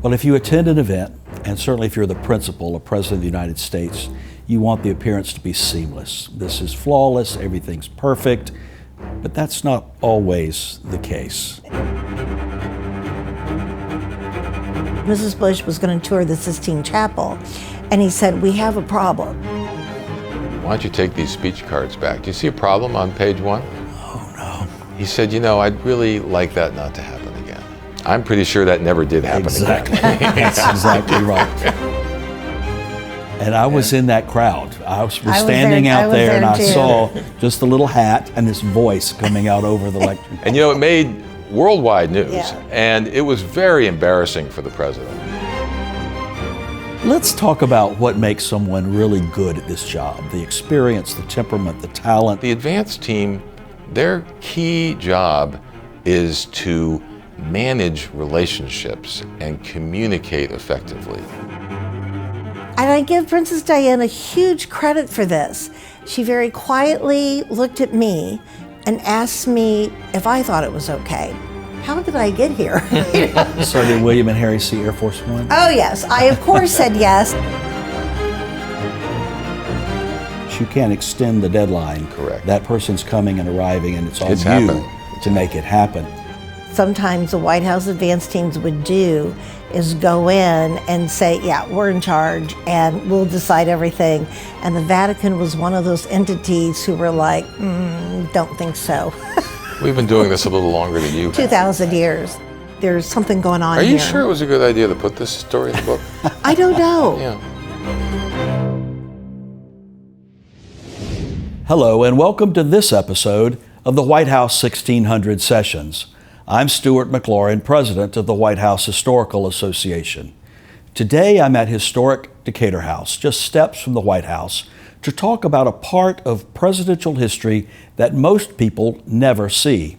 Well, if you attend an event, and certainly if you're the principal or president of the United States, you want the appearance to be seamless. This is flawless, everything's perfect, but that's not always the case. Mrs. Bush was going to tour the Sistine Chapel, and he said, "We have a problem." Why don't you take these speech cards back? Do you see a problem on page 1? Oh, no. He said, I'd really like that not to happen again. I'm pretty sure that never did happen Exactly. again. That's exactly right. And I was in that crowd. I was standing out there and I saw just the little hat and this voice coming out over the lectern. And it made worldwide news, Yeah. and it was very embarrassing for the president. Let's talk about what makes someone really good at this job. The experience, the temperament, the talent. The advance team, their key job is to manage relationships and communicate effectively. And I give Princess Diana huge credit for this. She very quietly looked at me and asked me if I thought it was okay. How did I get here? So did William and Harry see Air Force One? Oh yes, I of course said yes. You can't extend the deadline. Correct. That person's coming and arriving, and it's on you happening. to make it happen. Sometimes the White House advance teams would do is go in and say, yeah, we're in charge and we'll decide everything. And the Vatican was one of those entities who were like, don't think so. We've been doing this a little longer than you have. 2,000 years. There's something going on Are here. you sure it was a good idea to put this story in the book? I don't know. Yeah. Hello, and welcome to this episode of the White House 1600 Sessions. I'm Stewart McLaurin, president of the White House Historical Association. Today I'm at historic Decatur House, just steps from the White House, to talk about a part of presidential history that most people never see.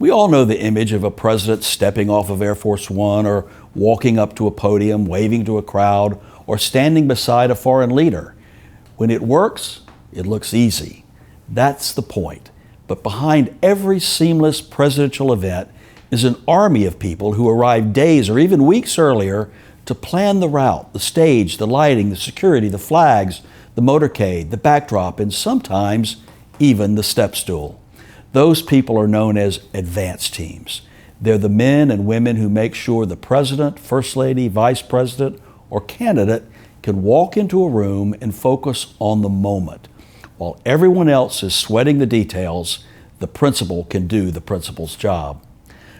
We all know the image of a president stepping off of Air Force One or walking up to a podium, waving to a crowd, or standing beside a foreign leader. When it works, it looks easy. That's the point. But behind every seamless presidential event is an army of people who arrive days or even weeks earlier to plan the route, the stage, the lighting, the security, the flags, the motorcade, the backdrop, and sometimes even the step stool. Those people are known as advance teams. They're the men and women who make sure the president, first lady, vice president, or candidate can walk into a room and focus on the moment. While everyone else is sweating the details, the principal can do the principal's job.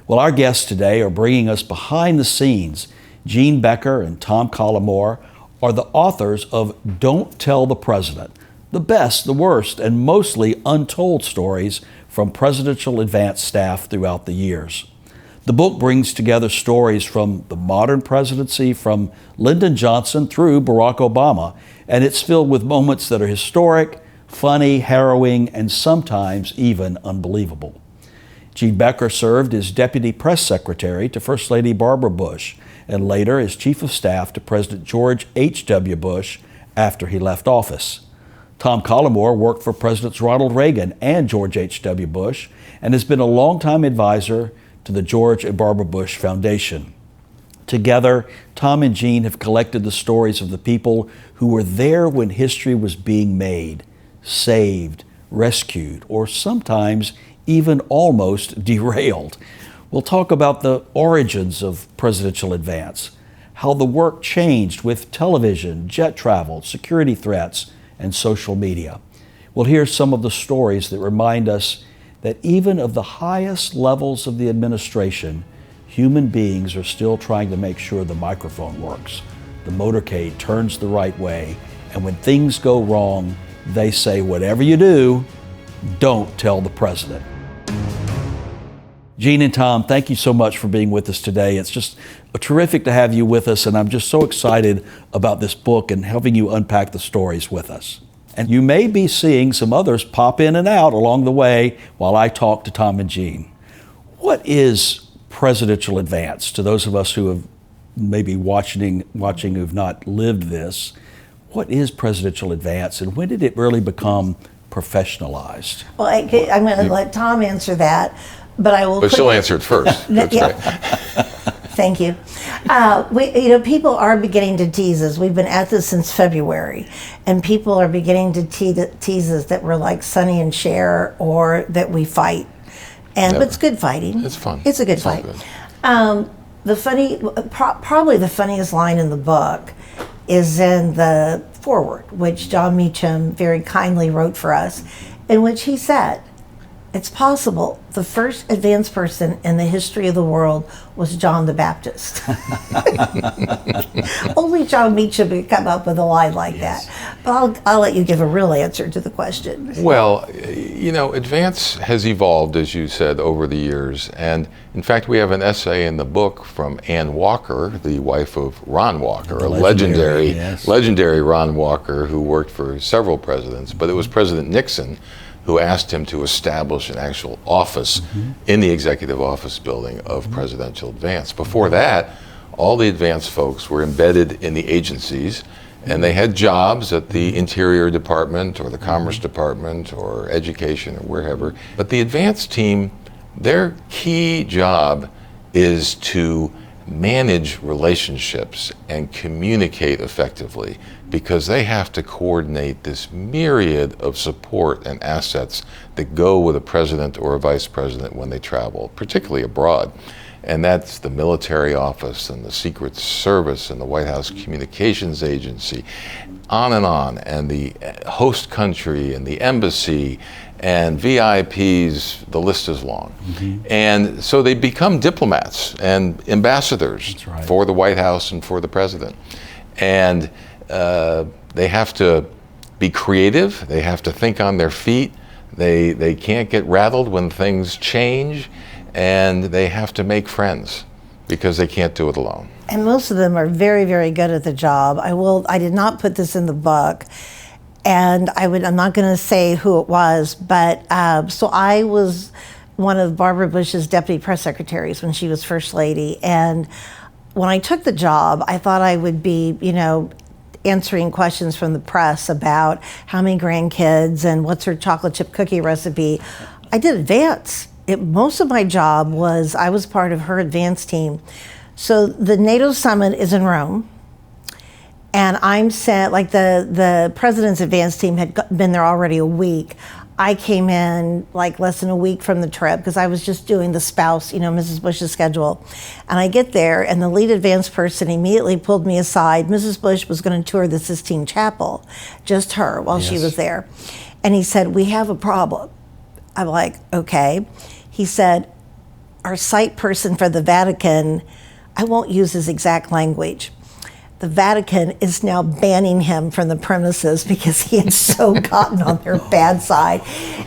Well, our guests today are bringing us behind the scenes. Gene Becker and Tom Collamore are the authors of Don't Tell the President, the best, the worst, and mostly untold stories from presidential advance staff throughout the years. The book brings together stories from the modern presidency, from Lyndon Johnson through Barack Obama, and it's filled with moments that are historic, funny, harrowing, and sometimes even unbelievable. Gene Becker served as Deputy Press Secretary to First Lady Barbara Bush, and later as Chief of Staff to President George H.W. Bush after he left office. Tom Collamore worked for Presidents Ronald Reagan and George H.W. Bush, and has been a longtime advisor to the George and Barbara Bush Foundation. Together, Tom and Gene have collected the stories of the people who were there when history was being made, saved, rescued, or sometimes even almost derailed. We'll talk about the origins of presidential advance, how the work changed with television, jet travel, security threats, and social media. We'll hear some of the stories that remind us that even of the highest levels of the administration, human beings are still trying to make sure the microphone works, the motorcade turns the right way, and when things go wrong, they say, whatever you do, don't tell the president. Gene and Tom, thank you so much for being with us today. It's just terrific to have you with us, and I'm just so excited about this book and helping you unpack the stories with us. And you may be seeing some others pop in and out along the way while I talk to Tom and Gene. What is presidential advance to those of us who have maybe watching who've not lived this? What is presidential advance, and when did it really become professionalized? Well, I'm going to let Tom answer that, but I will. But she'll answer it first. That's Yeah. right. Thank you. People are beginning to tease us. We've been at this since February, and people are beginning to tease us that we're like Sonny and Cher, or that we fight. But it's good fighting. It's fun. It's a good fight. Probably the funniest line in the book is in the foreword, which John Meacham very kindly wrote for us, in which he said, "It's possible the first advanced person in the history of the world was John the Baptist." Only John Meacham could come up with a line like that. But I'll let you give a real answer to the question. Well, advance has evolved, as you said, over the years. And in fact, we have an essay in the book from Ann Walker, the wife of Ron Walker, a legendary Ron Walker who worked for several presidents. But it was President Nixon who asked him to establish an actual office in the executive office building of presidential advance. Before that, all the advance folks were embedded in the agencies, and they had jobs at the Interior Department or the Commerce Department or Education or wherever. But the advance team, their key job is to manage relationships and communicate effectively, because they have to coordinate this myriad of support and assets that go with a president or a vice president when they travel, particularly abroad. And that's the military office and the Secret Service and the White House Communications Agency, on, and the host country and the embassy and VIPs, the list is long. And so they become diplomats and ambassadors for the White House and for the president. And they have to be creative, they have to think on their feet, they can't get rattled when things change, and they have to make friends because they can't do it alone. And most of them are very, very good at the job. I did not put this in the book, and I'm not going to say who it was, but so I was one of Barbara Bush's deputy press secretaries when she was First Lady, and when I took the job, I thought I would be, answering questions from the press about how many grandkids and what's her chocolate chip cookie recipe. I did advance. Most of my job was, I was part of her advance team. So the NATO summit is in Rome, and I'm sent, like the president's advance team had been there already a week. I came in like less than a week from the trip because I was just doing the spouse, Mrs. Bush's schedule. And I get there, and the lead advance person immediately pulled me aside. Mrs. Bush was going to tour the Sistine Chapel, just her, while she was there. And he said, "We have a problem." I'm like, "Okay." He said, "Our site person for the Vatican," I won't use his exact language, "the Vatican is now banning him from the premises because he had so gotten on their bad side."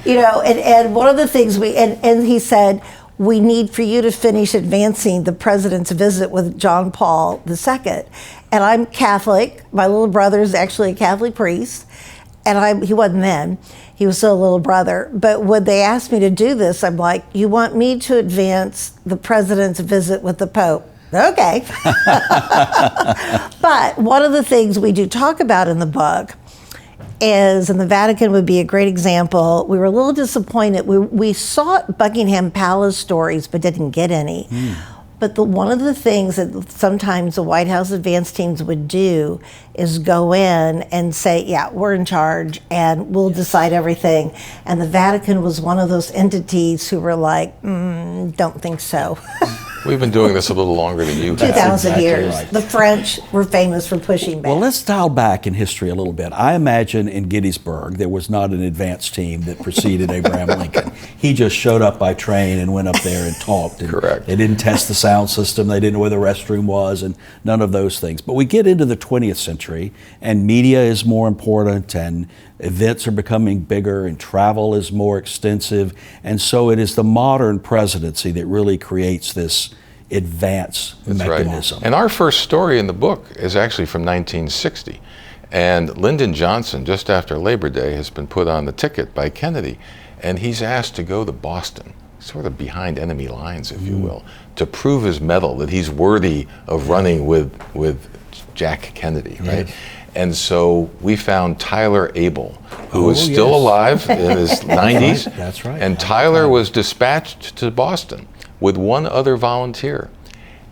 And one of the things and he said, "We need for you to finish advancing the president's visit with John Paul II. And I'm Catholic. My little brother's actually a Catholic priest. And he wasn't then. He was still a little brother. But when they asked me to do this, I'm like, "You want me to advance the president's visit with the Pope?" Okay. But one of the things we do talk about in the book is, and the Vatican would be a great example, we were a little disappointed. We sought Buckingham Palace stories but didn't get any. But one of the things that sometimes the White House advance teams would do is go in and say, "Yeah, we're in charge and we'll decide everything." And the Vatican was one of those entities who were like, "Don't think so." We've been doing this a little longer than you have. 2,000 years. Right. The French were famous for pushing back. Well, let's dial back in history a little bit. I imagine in Gettysburg there was not an advance team that preceded Abraham Lincoln. He just showed up by train and went up there and talked. And correct. They didn't test the sound system. They didn't know where the restroom was, and none of those things. But we get into the 20th century, and media is more important, and events are becoming bigger, and travel is more extensive. And so it is the modern presidency that really creates this advance mechanism. Right. And our first story in the book is actually from 1960. And Lyndon Johnson, just after Labor Day, has been put on the ticket by Kennedy. And he's asked to go to Boston, sort of behind enemy lines, if you will, to prove his mettle, that he's worthy of running with Jack Kennedy, right? Yes. And so we found Tyler Abel, who was still alive in his 90s. That's right. And Tyler was dispatched to Boston with one other volunteer.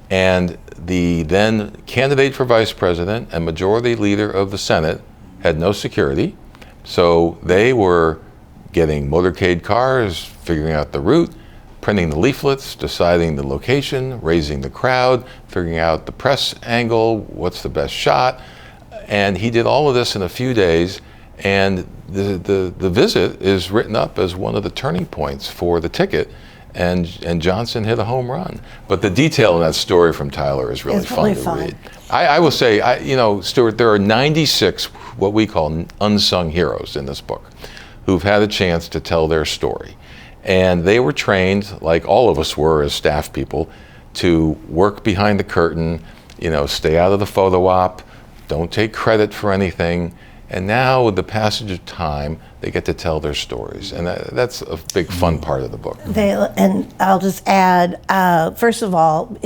And the then candidate for vice president and majority leader of the Senate had no security. So they were getting motorcade cars, figuring out the route, printing the leaflets, deciding the location, raising the crowd, figuring out the press angle, what's the best shot. And he did all of this in a few days, and the visit is written up as one of the turning points for the ticket, and Johnson hit a home run. But the detail in that story from Tyler is really fun to read. I will say, Stewart, there are 96 what we call unsung heroes in this book who've had a chance to tell their story. And they were trained, like all of us were as staff people, to work behind the curtain, stay out of the photo op, don't take credit for anything. And now, with the passage of time, they get to tell their stories. And that's a big fun part of the book. And I'll just add, first of all,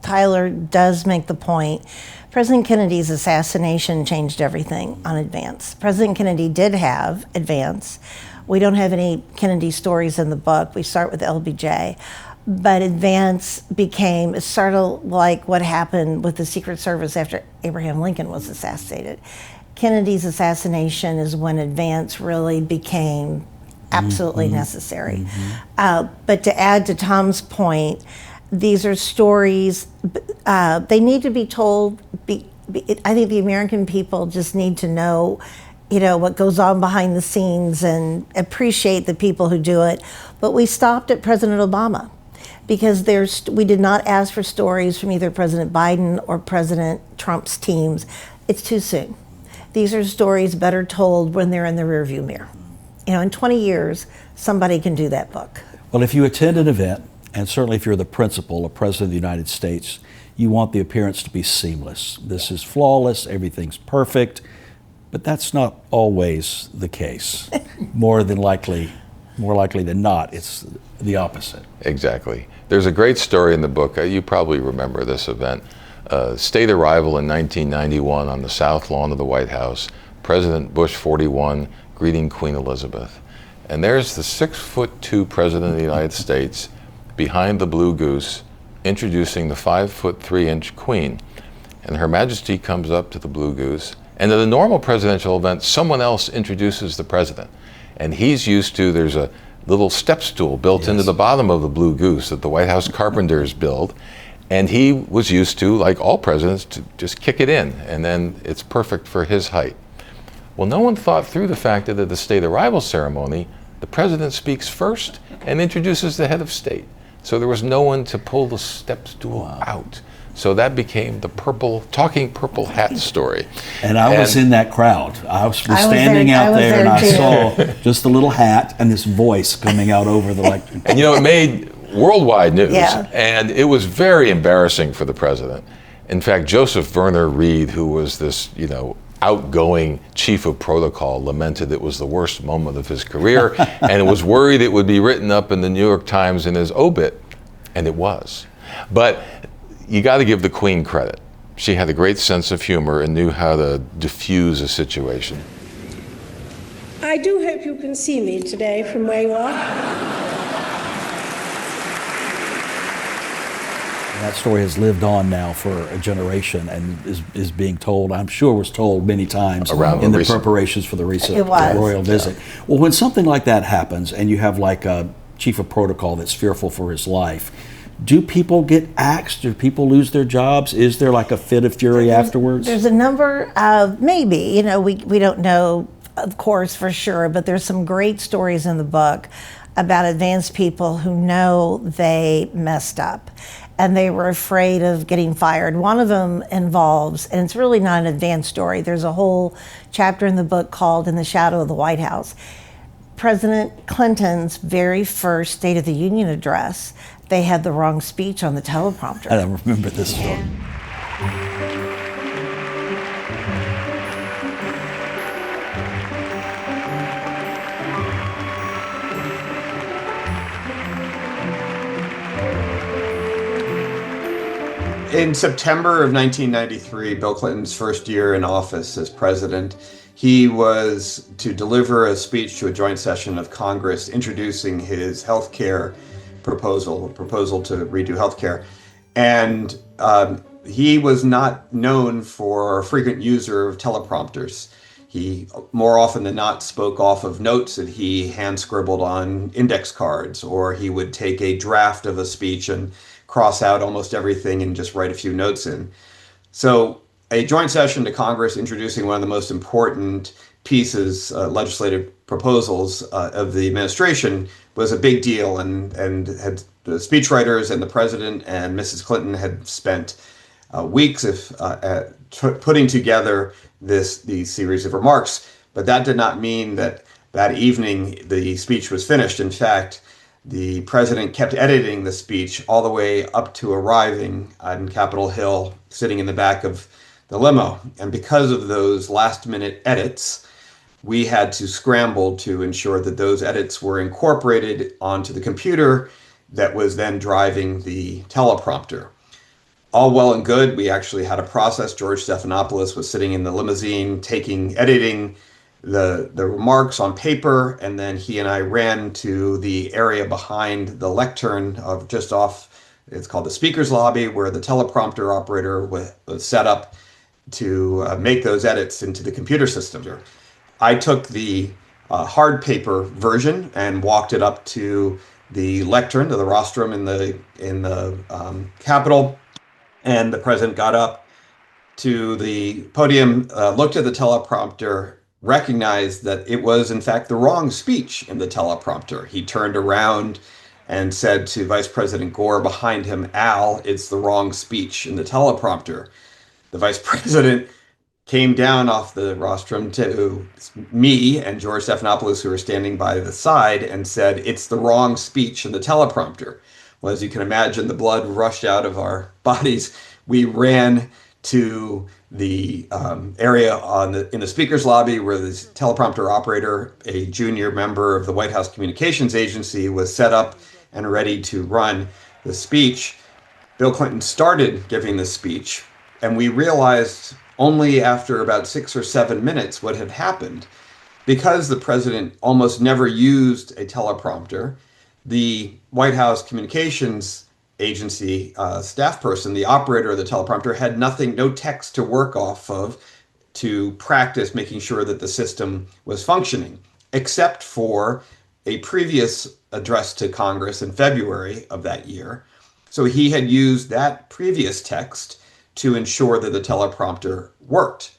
Tyler does make the point. President Kennedy's assassination changed everything on Advance. President Kennedy did have Advance. We don't have any Kennedy stories in the book. We start with LBJ. But Advance became sort of like what happened with the Secret Service after Abraham Lincoln was assassinated. Kennedy's assassination is when Advance really became absolutely necessary. But to add to Tom's point, these are stories, they need to be told. I think the American people just need to know, what goes on behind the scenes and appreciate the people who do it. But we stopped at President Obama because we did not ask for stories from either President Biden or President Trump's teams. It's too soon. These are stories better told when they're in the rearview mirror. In 20 years, somebody can do that book. Well, if you attend an event, and certainly if you're the principal or president of the United States, you want the appearance to be seamless. This is flawless, everything's perfect, but that's not always the case. More likely than not, it's the opposite. Exactly. There's a great story in the book. You probably remember this event. State arrival in 1991 on the South Lawn of the White House, President Bush 41 greeting Queen Elizabeth. And there's the 6'2" President of the United States behind the Blue Goose introducing the 5'3" Queen. And Her Majesty comes up to the Blue Goose, and at a normal presidential event, someone else introduces the president. And he's used to, there's a little step stool built into the bottom of the Blue Goose that the White House carpenters build. And he was used to, like all presidents, to just kick it in, and then it's perfect for his height. Well, no one thought through the fact that at the state arrival ceremony, the president speaks first and introduces the head of state. So there was no one to pull the step stool out. So that became the talking purple hat story. And I was in that crowd. I was standing out there and I saw just a little hat and this voice coming out over the lectern. And it made worldwide news, and it was very embarrassing for the president. In fact, Joseph Werner Reed, who was this, outgoing chief of protocol, lamented it was the worst moment of his career, and was worried it would be written up in the New York Times in his obit, and it was. But you got to give the Queen credit. She had a great sense of humor and knew how to diffuse a situation. I do hope you can see me today from where you are. That story has lived on now for a generation and is being told, I'm sure was told many times in the preparations for the recent royal visit. Well, when something like that happens and you have like a chief of protocol that's fearful for his life, do people get axed? Do people lose their jobs? Is there like a fit of fury afterwards? There's a number of, maybe, we don't know, of course, for sure, but there's some great stories in the book about advanced people who know they messed up and they were afraid of getting fired. One of them involves, and it's really not an advanced story, there's a whole chapter in the book called In the Shadow of the White House. President Clinton's very first State of the Union address, they had the wrong speech on the teleprompter. I don't remember this story. In September of 1993, Bill Clinton's first year in office as president, he was to deliver a speech to a joint session of Congress introducing his health care proposal to redo health care. And he was not known for a frequent user of teleprompters. He more often than not spoke off of notes that he hand scribbled on index cards, or he would take a draft of a speech and cross out almost everything and just write a few notes in. So a joint session to Congress introducing one of the most important pieces, legislative proposals of the administration was a big deal, and had the speechwriters and the president and Mrs. Clinton had spent weeks putting together these series of remarks. But that did not mean that that evening the speech was finished. In fact, the president kept editing the speech all the way up to arriving on Capitol Hill, sitting in the back of the limo. And because of those last-minute edits, we had to scramble to ensure that those edits were incorporated onto the computer that was then driving the teleprompter. All well and good. We actually had a process. George Stephanopoulos was sitting in the limousine, editing the remarks on paper, and then he and I ran to the area behind the lectern of just off, it's called the speaker's lobby, where the teleprompter operator was set up to make those edits into the computer system. I took the hard paper version and walked it up to the lectern, to the rostrum in the Capitol, and the president got up to the podium, looked at the teleprompter, recognized that it was in fact the wrong speech in the teleprompter. He turned around and said to Vice President Gore behind him, "Al, it's the wrong speech in the teleprompter." The vice president came down off the rostrum to me and George Stephanopoulos, who were standing by the side, and said, "It's the wrong speech in the teleprompter." Well, as you can imagine, the blood rushed out of our bodies. We ran to the area in the speaker's lobby where the teleprompter operator, a junior member of the White House Communications Agency, was set up and ready to run the speech. Bill Clinton started giving the speech, and we realized only after about 6 or 7 minutes what had happened. Because the president almost never used a teleprompter, the White House Communications Agency staff person, the operator of the teleprompter, had no text to work off of to practice making sure that the system was functioning, except for a previous address to Congress in February of that year. So he had used that previous text to ensure that the teleprompter worked.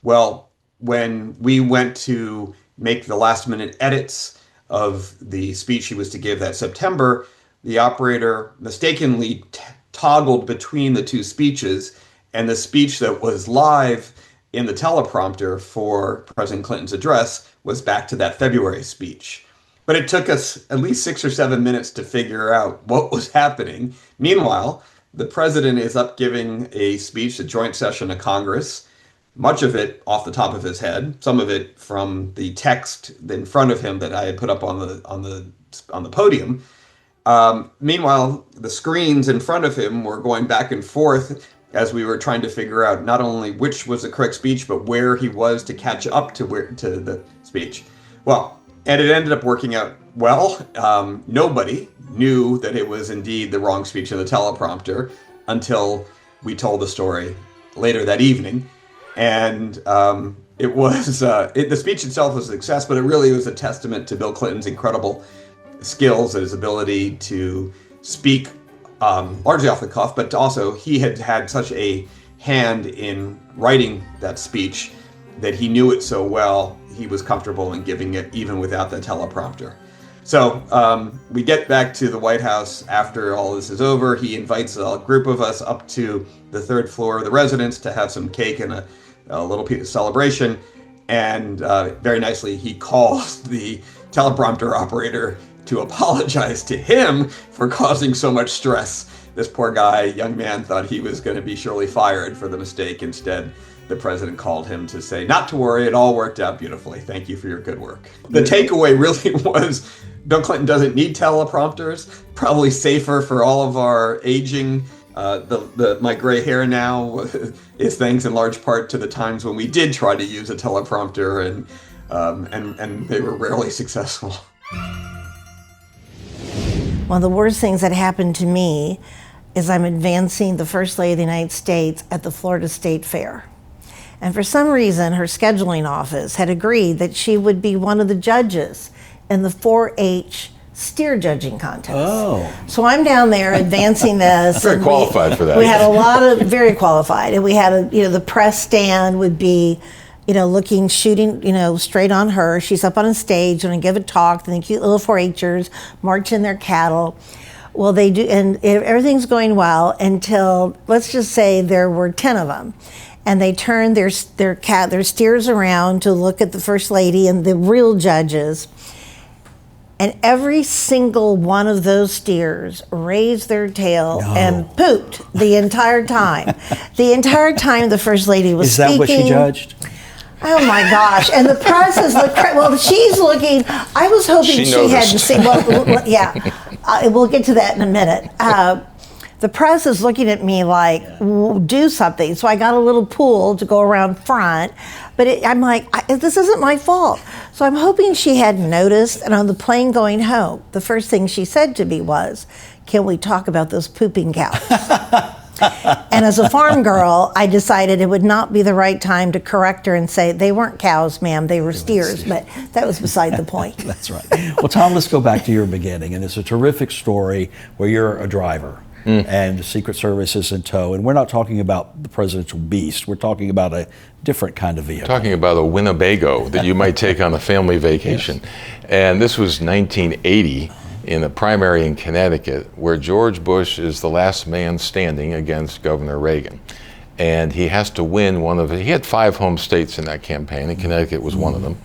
Well, when we went to make the last-minute edits of the speech he was to give that September, the operator mistakenly toggled between the two speeches, and the speech that was live in the teleprompter for President Clinton's address was back to that February speech. But it took us at least 6 or 7 minutes to figure out what was happening. Meanwhile, the president is up giving a speech, a joint session of Congress, much of it off the top of his head, some of it from the text in front of him that I had put up on the podium. Meanwhile, the screens in front of him were going back and forth as we were trying to figure out not only which was the correct speech, but where he was to catch up to the speech. Well, and it ended up working out well. Nobody knew that it was indeed the wrong speech in the teleprompter until we told the story later that evening. And the speech itself was a success, but it really was a testament to Bill Clinton's incredible skills and his ability to speak largely off the cuff, but also he had such a hand in writing that speech that he knew it so well, he was comfortable in giving it even without the teleprompter. So we get back to the White House after all this is over. He invites a group of us up to the third floor of the residence to have some cake and a little piece of celebration. And very nicely, he calls the teleprompter operator to apologize to him for causing so much stress. This poor guy, young man, thought he was going to be surely fired for the mistake. Instead, the president called him to say, not to worry, it all worked out beautifully. Thank you for your good work. The takeaway really was Bill Clinton doesn't need teleprompters, probably safer for all of our aging. My gray hair now is thanks in large part to the times when we did try to use a teleprompter and they were rarely successful. One of the worst things that happened to me is I'm advancing the First Lady of the United States at the Florida State Fair. And for some reason, her scheduling office had agreed that she would be one of the judges in the 4-H steer judging contest. Oh. So I'm down there advancing this. Very qualified for that. We had a lot of, very qualified. And we had the press stand would be, shooting, straight on her. She's up on a stage and give a talk, and the cute little 4-H'ers march in their cattle. Well, they do, and everything's going well until, let's just say there were 10 of them. And they turned their steers around to look at the First Lady and the real judges. And every single one of those steers raised their tail and pooped the entire time. The entire time the First Lady was speaking. Is that what she judged? Oh my gosh. And the press is she's looking. I was hoping she hadn't seen. Well, yeah. We'll get to that in a minute. The press is looking at me like, do something. So I got a little pool to go around front, but I'm like, this isn't my fault. So I'm hoping she hadn't noticed. And on the plane going home, the first thing she said to me was, can we talk about those pooping cows? And as a farm girl, I decided it would not be the right time to correct her and say, they weren't cows, ma'am, they were steers. But that was beside the point. That's right. Well, Tom, let's go back to your beginning. And it's a terrific story where you're a driver. And the Secret Service is in tow. And we're not talking about the presidential beast. We're talking about a different kind of vehicle. Talking about a Winnebago that you might take on a family vacation. Yes. And this was 1980 in a primary in Connecticut where George Bush is the last man standing against Governor Reagan. And he has to win he had 5 home states in that campaign, and Connecticut was one of them.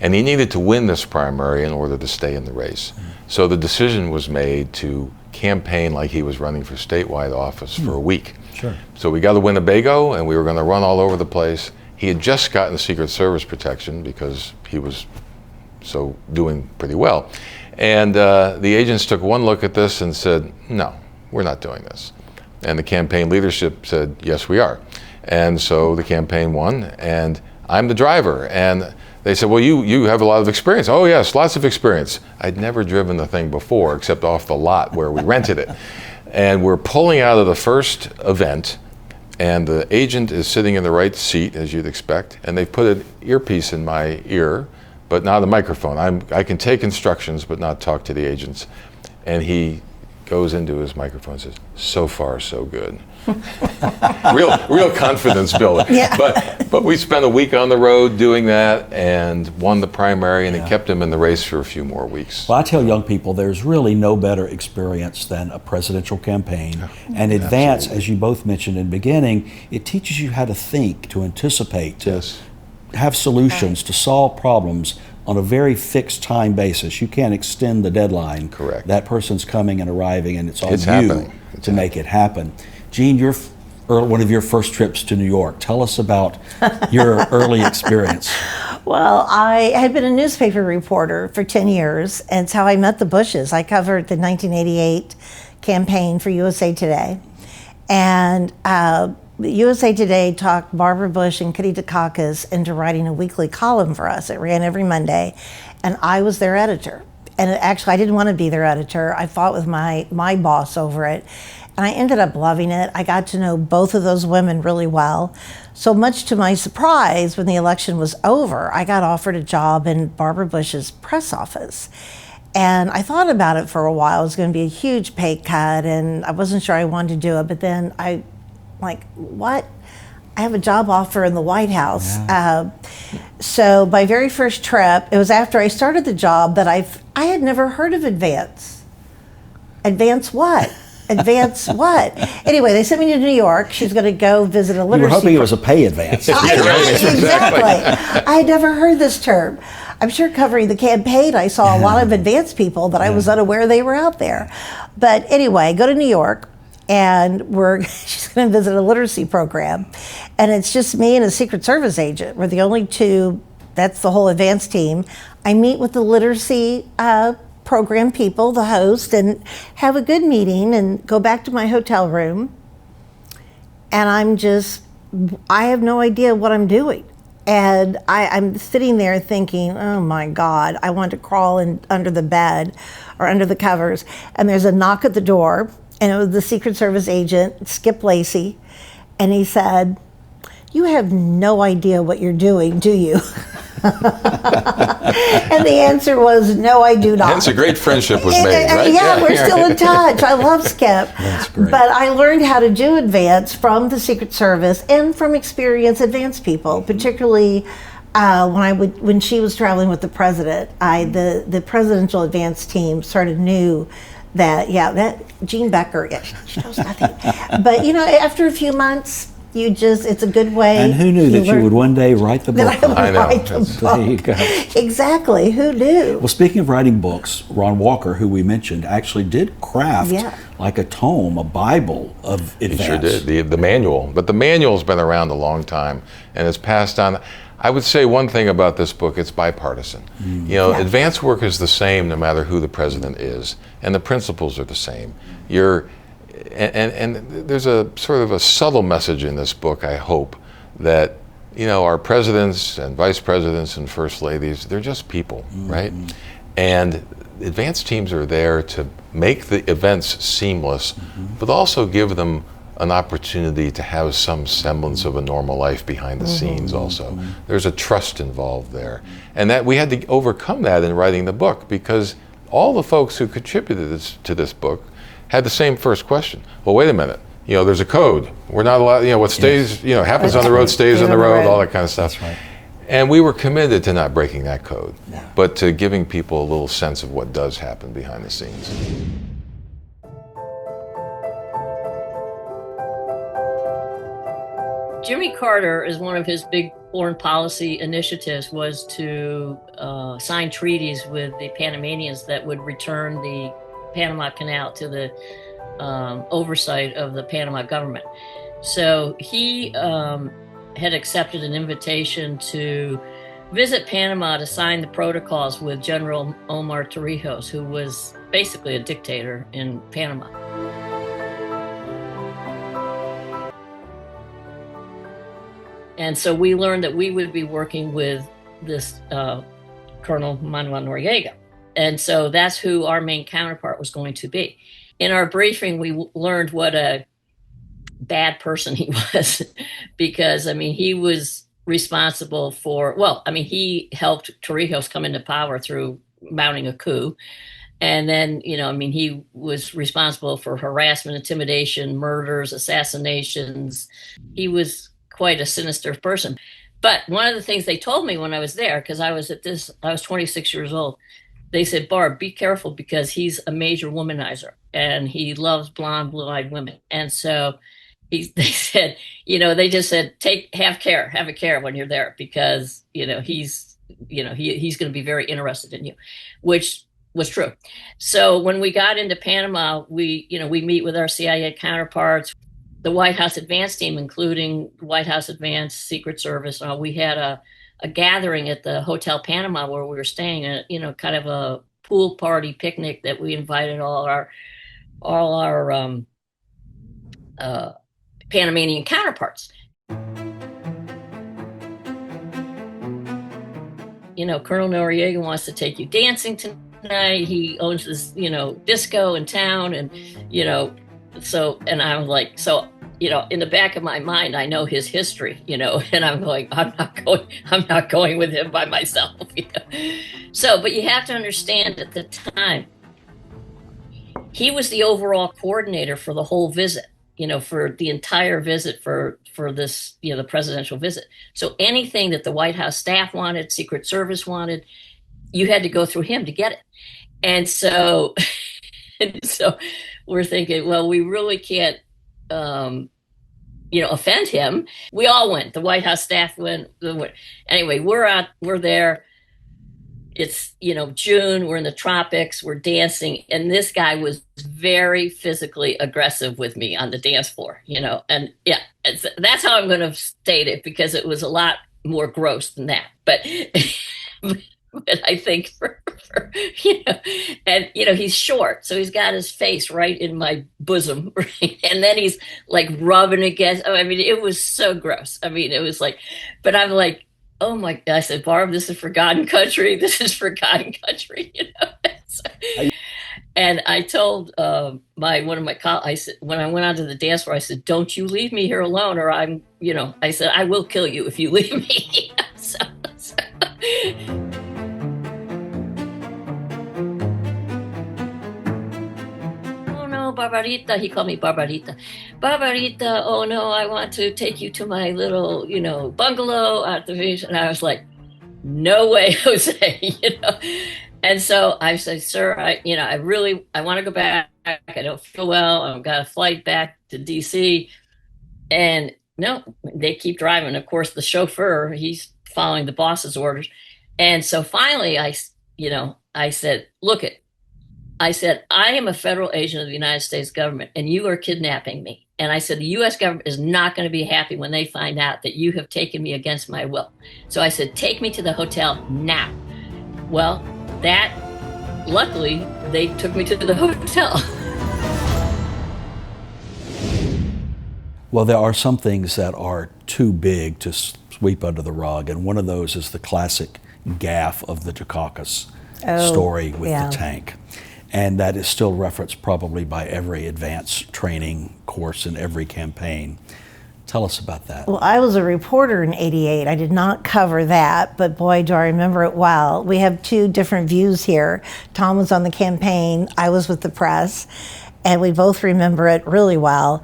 And he needed to win this primary in order to stay in the race. So the decision was made to campaign like he was running for statewide office for a week. Sure. So we got a Winnebago, and we were going to run all over the place. He had just gotten the Secret Service protection because he was doing pretty well. And the agents took one look at this and said, no, we're not doing this. And the campaign leadership said, yes, we are. And so the campaign won, and I'm the driver. And they said, well, you have a lot of experience. Oh, yes, lots of experience. I'd never driven the thing before, except off the lot where we rented it. And we're pulling out of the first event, and the agent is sitting in the right seat, as you'd expect, and they put an earpiece in my ear, but not a microphone. I can take instructions, but not talk to the agents. And he goes into his microphone and says, so far, so good. real confidence builder. Yeah. But we spent a week on the road doing that and won the primary, and it kept him in the race for a few more weeks. Well, I tell young people there's really no better experience than a presidential campaign. And advance, absolutely. As you both mentioned in the beginning, it teaches you how to think, to anticipate, to have solutions, to solve problems on a very fixed time basis. You can't extend the deadline. Correct. That person's coming and arriving, and it's on you happening. to make it happen. Gene, one of your first trips to New York. Tell us about your early experience. Well, I had been a newspaper reporter for 10 years, and it's how I met the Bushes. I covered the 1988 campaign for USA Today. And USA Today talked Barbara Bush and Kitty Dukakis into writing a weekly column for us. It ran every Monday, and I was their editor. And actually, I didn't want to be their editor. I fought with my boss over it. And I ended up loving it. I got to know both of those women really well. So much to my surprise, when the election was over, I got offered a job in Barbara Bush's press office. And I thought about it for a while. It was going to be a huge pay cut, and I wasn't sure I wanted to do it. But then what? I have a job offer in the White House. Yeah. So my very first trip, it was after I started the job that I had never heard of Advance. Advance what? Advance what? Anyway, they sent me to New York. She's going to go visit a literacy. You were hoping it was a pay advance. Exactly. I had never heard this term. I'm sure covering the campaign, I saw a lot of advance people that I was unaware they were out there. But anyway, go to New York, and she's going to visit a literacy program. And it's just me and a Secret Service agent. We're the only two. That's the whole advance team. I meet with the literacy program people, the host, and have a good meeting and go back to my hotel room. And I have no idea what I'm doing. And I'm sitting there thinking, oh my God, I want to crawl under the bed or under the covers. And there's a knock at the door, and it was the Secret Service agent, Skip Lacey, and he said, "You have no idea what you're doing, do you?" And the answer was, "No, I do not." Hence a great friendship was made, right? Yeah, we're still in touch. I love Skip. That's great. But I learned how to do advance from the Secret Service and from experienced advance people, particularly when she was traveling with the president. The presidential advance team sort of knew that Jean Becker, she knows nothing. But after a few months, it's a good way. And who knew that you would one day write the book? I know. There you go. Exactly. Who knew? Well, speaking of writing books, Ron Walker, who we mentioned, actually did craft like a tome, a Bible of advance. He sure did, the manual. But the manual's been around a long time and it's passed on. I would say one thing about this book, it's bipartisan. Advance work is the same no matter who the president is, and the principles are the same. And there's a sort of a subtle message in this book, I hope, that our presidents and vice presidents and first ladies, they're just people, right? And advance teams are there to make the events seamless, but also give them an opportunity to have some semblance of a normal life behind the scenes also. There's a trust involved there. And that we had to overcome that in writing the book, because all the folks who contributed to this book had the same first question. Well, wait a minute. There's a code. We're not allowed, what stays, happens on the road stays on the road, all that kind of stuff. That's right. And we were committed to not breaking that code, but to giving people a little sense of what does happen behind the scenes. Jimmy Carter, is one of his big foreign policy initiatives, was to sign treaties with the Panamanians that would return the Panama Canal to the oversight of the Panama government. So he had accepted an invitation to visit Panama to sign the protocols with General Omar Torrijos, who was basically a dictator in Panama. And so we learned that we would be working with this Colonel Manuel Noriega. And so that's who our main counterpart was going to be. In our briefing, we learned what a bad person he was, because, he was responsible for, he helped Torrijos come into power through mounting a coup. And then, he was responsible for harassment, intimidation, murders, assassinations. He was quite a sinister person. But one of the things they told me when I was there, because I was 26 years old, they said, "Barb, be careful, because he's a major womanizer and he loves blonde, blue-eyed women." And so they said, they just said, have a care when you're there, because, he's going to be very interested in you, which was true. So when we got into Panama, we meet with our CIA counterparts, the White House advance team, including White House advance, Secret Service. We had a gathering at the Hotel Panama where we were staying, kind of a pool party picnic that we invited all our Panamanian counterparts. Colonel Noriega wants to take you dancing tonight. He owns this, disco in town, and and I'm like, in the back of my mind, I know his history, and I'm going, I'm not going with him by myself. So, but you have to understand, at the time, he was the overall coordinator for the whole visit, for the entire visit for this, the presidential visit. So anything that the White House staff wanted, Secret Service wanted, you had to go through him to get it. And so, we're thinking, well, we really can't, offend him. We all went. The White House staff went. Anyway, we're there. It's, June, we're in the tropics, we're dancing. And this guy was very physically aggressive with me on the dance floor, and that's how I'm going to state it, because it was a lot more gross than that. But, but I think he's short, so he's got his face right in my bosom, right? And then he's like rubbing against. It was so gross. It was like, but I'm like, oh my God! I said, "Barb, this is forgotten country. This is forgotten country," And I told one of my colleagues, I said, when I went onto the dance floor, I said, "Don't you leave me here alone, or I'm, I said, I will kill you if you leave me." so. "Oh no, Barbarita," he called me Barbarita. "Barbarita, oh no, I want to take you to my little, bungalow at the beach." And I was like, "No way, Jose," And so I said, "Sir, I want to go back. I don't feel well. I've got a flight back to DC." And no, they keep driving. Of course, the chauffeur, he's following the boss's orders. And so finally I said, I said, "I am a federal agent of the United States government and you are kidnapping me." And I said, "The US government is not going to be happy when they find out that you have taken me against my will." So I said, "Take me to the hotel now." Well, luckily, they took me to the hotel. Well, there are some things that are too big to sweep under the rug, and one of those is the classic gaffe of the Dukakis story with the tank. And that is still referenced probably by every advanced training course in every campaign. Tell us about that. Well, I was a reporter in '88. I did not cover that, but boy, do I remember it well. We have two different views here. Tom was on the campaign, I was with the press, and we both remember it really well.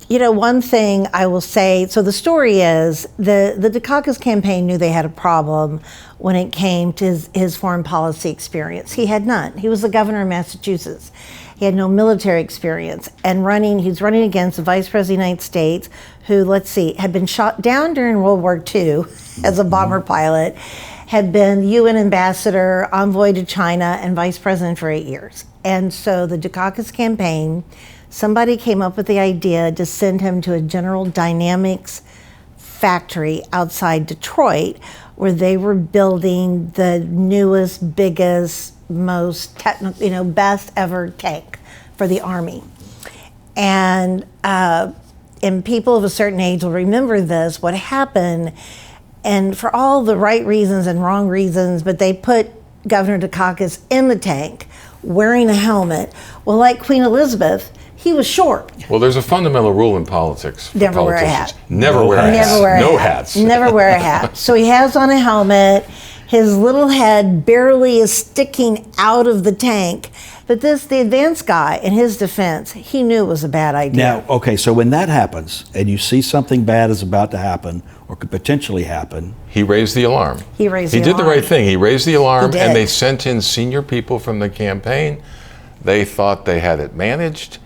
One thing I will say, so the story is the Dukakis campaign knew they had a problem when it came to his foreign policy experience. He had none. He was the governor of Massachusetts. He had no military experience. And he's running against the Vice President of the United States, who, had been shot down during World War II as a bomber pilot, had been UN ambassador, envoy to China, and vice president for 8 years. And so the Dukakis campaign, somebody came up with the idea to send him to a General Dynamics factory outside Detroit, where they were building the newest, biggest, most technical, best ever tank for the Army. And people of a certain age will remember this, what happened, and for all the right reasons and wrong reasons, but they put Governor Dukakis in the tank wearing a helmet. Well, like Queen Elizabeth, he was short. Well, there's a fundamental rule in politics for Never wear a politicians. hat. Never wear a hat. Never wear a No hat. hats. Never wear a hat. So he has on a helmet. His little head barely is sticking out of the tank. But the advanced guy, in his defense, he knew it was a bad idea. Now, okay, so when that happens and you see something bad is about to happen or could potentially happen, he raised the alarm. He did the right thing. He raised the alarm, He did. and they sent in senior people from the campaign. They thought they had it managed.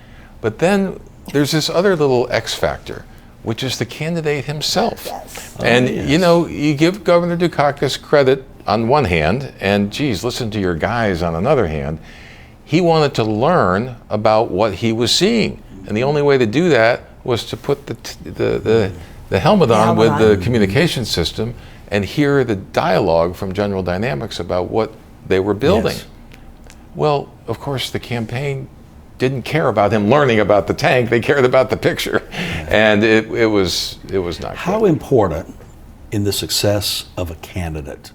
But then there's this other little X factor, which is the candidate himself. Yes. And, you give Governor Dukakis credit on one hand, and geez, listen to your guys on another hand. He wanted to learn about what he was seeing. And the only way to do that was to put the helmet on with the communication system and hear the dialogue from General Dynamics about what they were building. Yes. Well, of course, the campaign didn't care about him learning about the tank. They cared about the picture. And it was not how good. important in the success of a candidate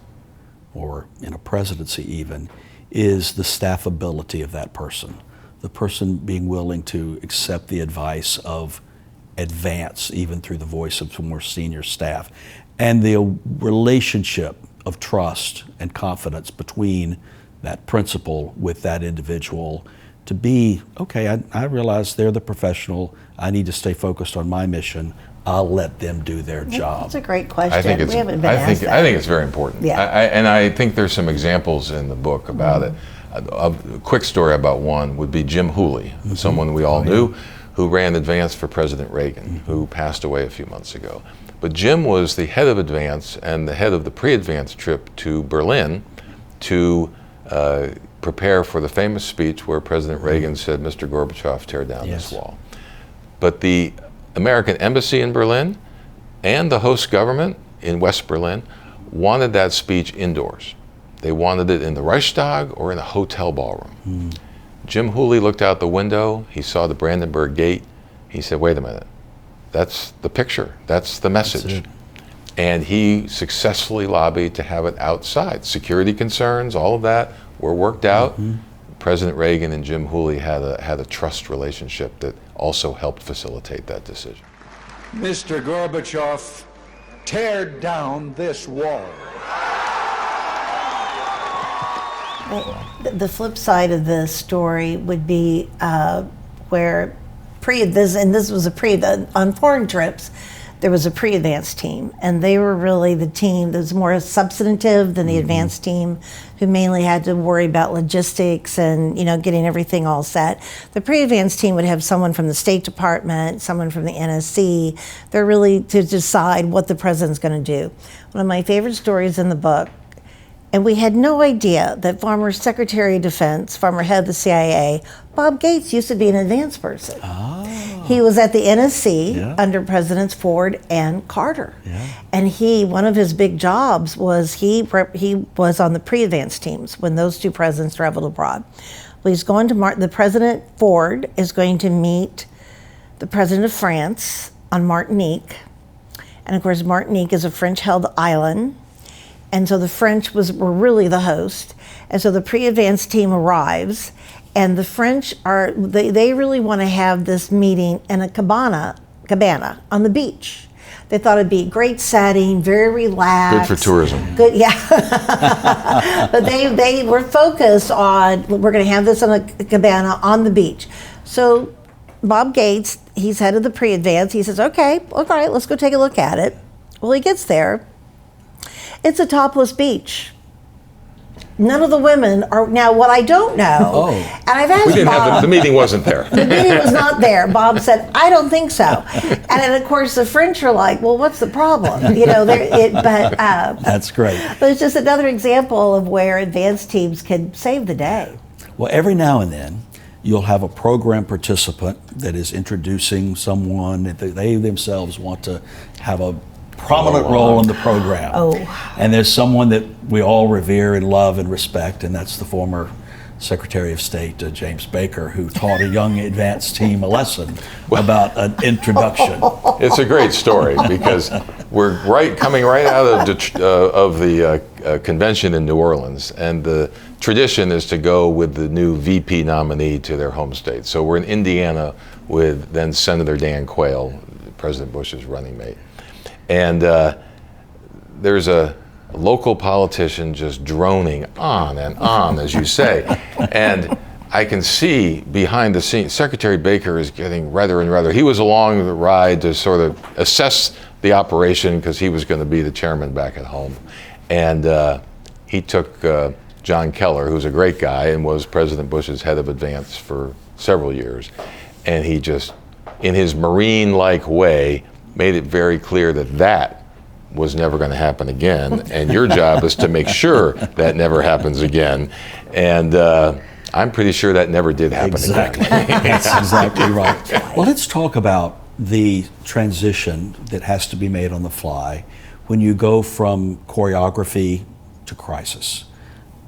or in a presidency even is the staffability of that person, the person being willing to accept the advice of advance even through the voice of some more senior staff, and the relationship of trust and confidence between that principal with that individual to be, okay, I realize they're the professional, I need to stay focused on my mission, I'll let them do their job. That's a great question. I think we haven't been asked that. I think it's very important. Yeah. And I think there's some examples in the book about it. A quick story about one would be Jim Hooley, someone we all knew, who ran Advance for President Reagan, who passed away a few months ago. But Jim was the head of Advance and the head of the pre-Advance trip to Berlin to prepare for the famous speech where President Reagan said, "Mr. Gorbachev, tear down this wall." But the American embassy in Berlin and the host government in West Berlin wanted that speech indoors. They wanted it in the Reichstag or in a hotel ballroom. Jim Hooley looked out the window, he saw the Brandenburg Gate, he said, "Wait a minute, that's the picture, that's the message." And he successfully lobbied to have it outside. Security concerns, all of that were worked out. President Reagan and Jim Hooley had a trust relationship that also helped facilitate that decision. Mr. Gorbachev, tear down this wall. The flip side of this story would be where this was on foreign trips, there was a pre-advanced team, and they were really the team that was more substantive than the advanced team, who mainly had to worry about logistics and getting everything all set. The pre-advanced team would have someone from the State Department, someone from the NSC. They're really to decide what the president's going to do. One of my favorite stories in the book, and we had no idea that former Secretary of Defense, former head of the CIA, Bob Gates, used to be an advanced person. He was at the NSC under Presidents Ford and Carter. And one of his big jobs was he was on the pre-advanced teams when those two presidents traveled abroad. Well, he's going to the President Ford is going to meet the President of France on Martinique. And of course, Martinique is a French-held island. And so the French were really the host. And so the pre-advanced team arrives, and the French they really want to have this meeting in a cabana on the beach. They thought it'd be a great setting, very relaxed. Good for tourism. Good, yeah. But they were focused on, we're going to have this on a cabana on the beach. So Bob Gates, he's head of the pre-advance, he says, okay, all right, let's go take a look at it. Well, he gets there. It's a topless beach. None of the women are, now what I don't know, and I've asked Bob. The meeting wasn't there. The meeting was not there. Bob said, I don't think so. And then of course the French are like, well, what's the problem? That's great. But it's just another example of where advanced teams can save the day. Well, every now and then, you'll have a program participant that is introducing someone that they themselves want to have a prominent role in the program. And there's someone that we all revere and love and respect, and that's the former Secretary of State, James Becker, who taught a young advanced team a lesson about an introduction. It's a great story because we're coming right out of the convention in New Orleans, and the tradition is to go with the new VP nominee to their home state. So we're in Indiana with then Senator Dan Quayle, President Bush's running mate. And there's a local politician just droning on and on, as you say. And I can see behind the scenes, Secretary Baker is getting redder and redder. He was along the ride to sort of assess the operation because he was going to be the chairman back at home. And he took John Keller, who's a great guy and was President Bush's head of advance for several years. And he just, in his Marine-like way, made it very clear that was never going to happen again, and your job is to make sure that never happens again. And I'm pretty sure that never did happen again. That's exactly right. Well, let's talk about the transition that has to be made on the fly when you go from choreography to crisis.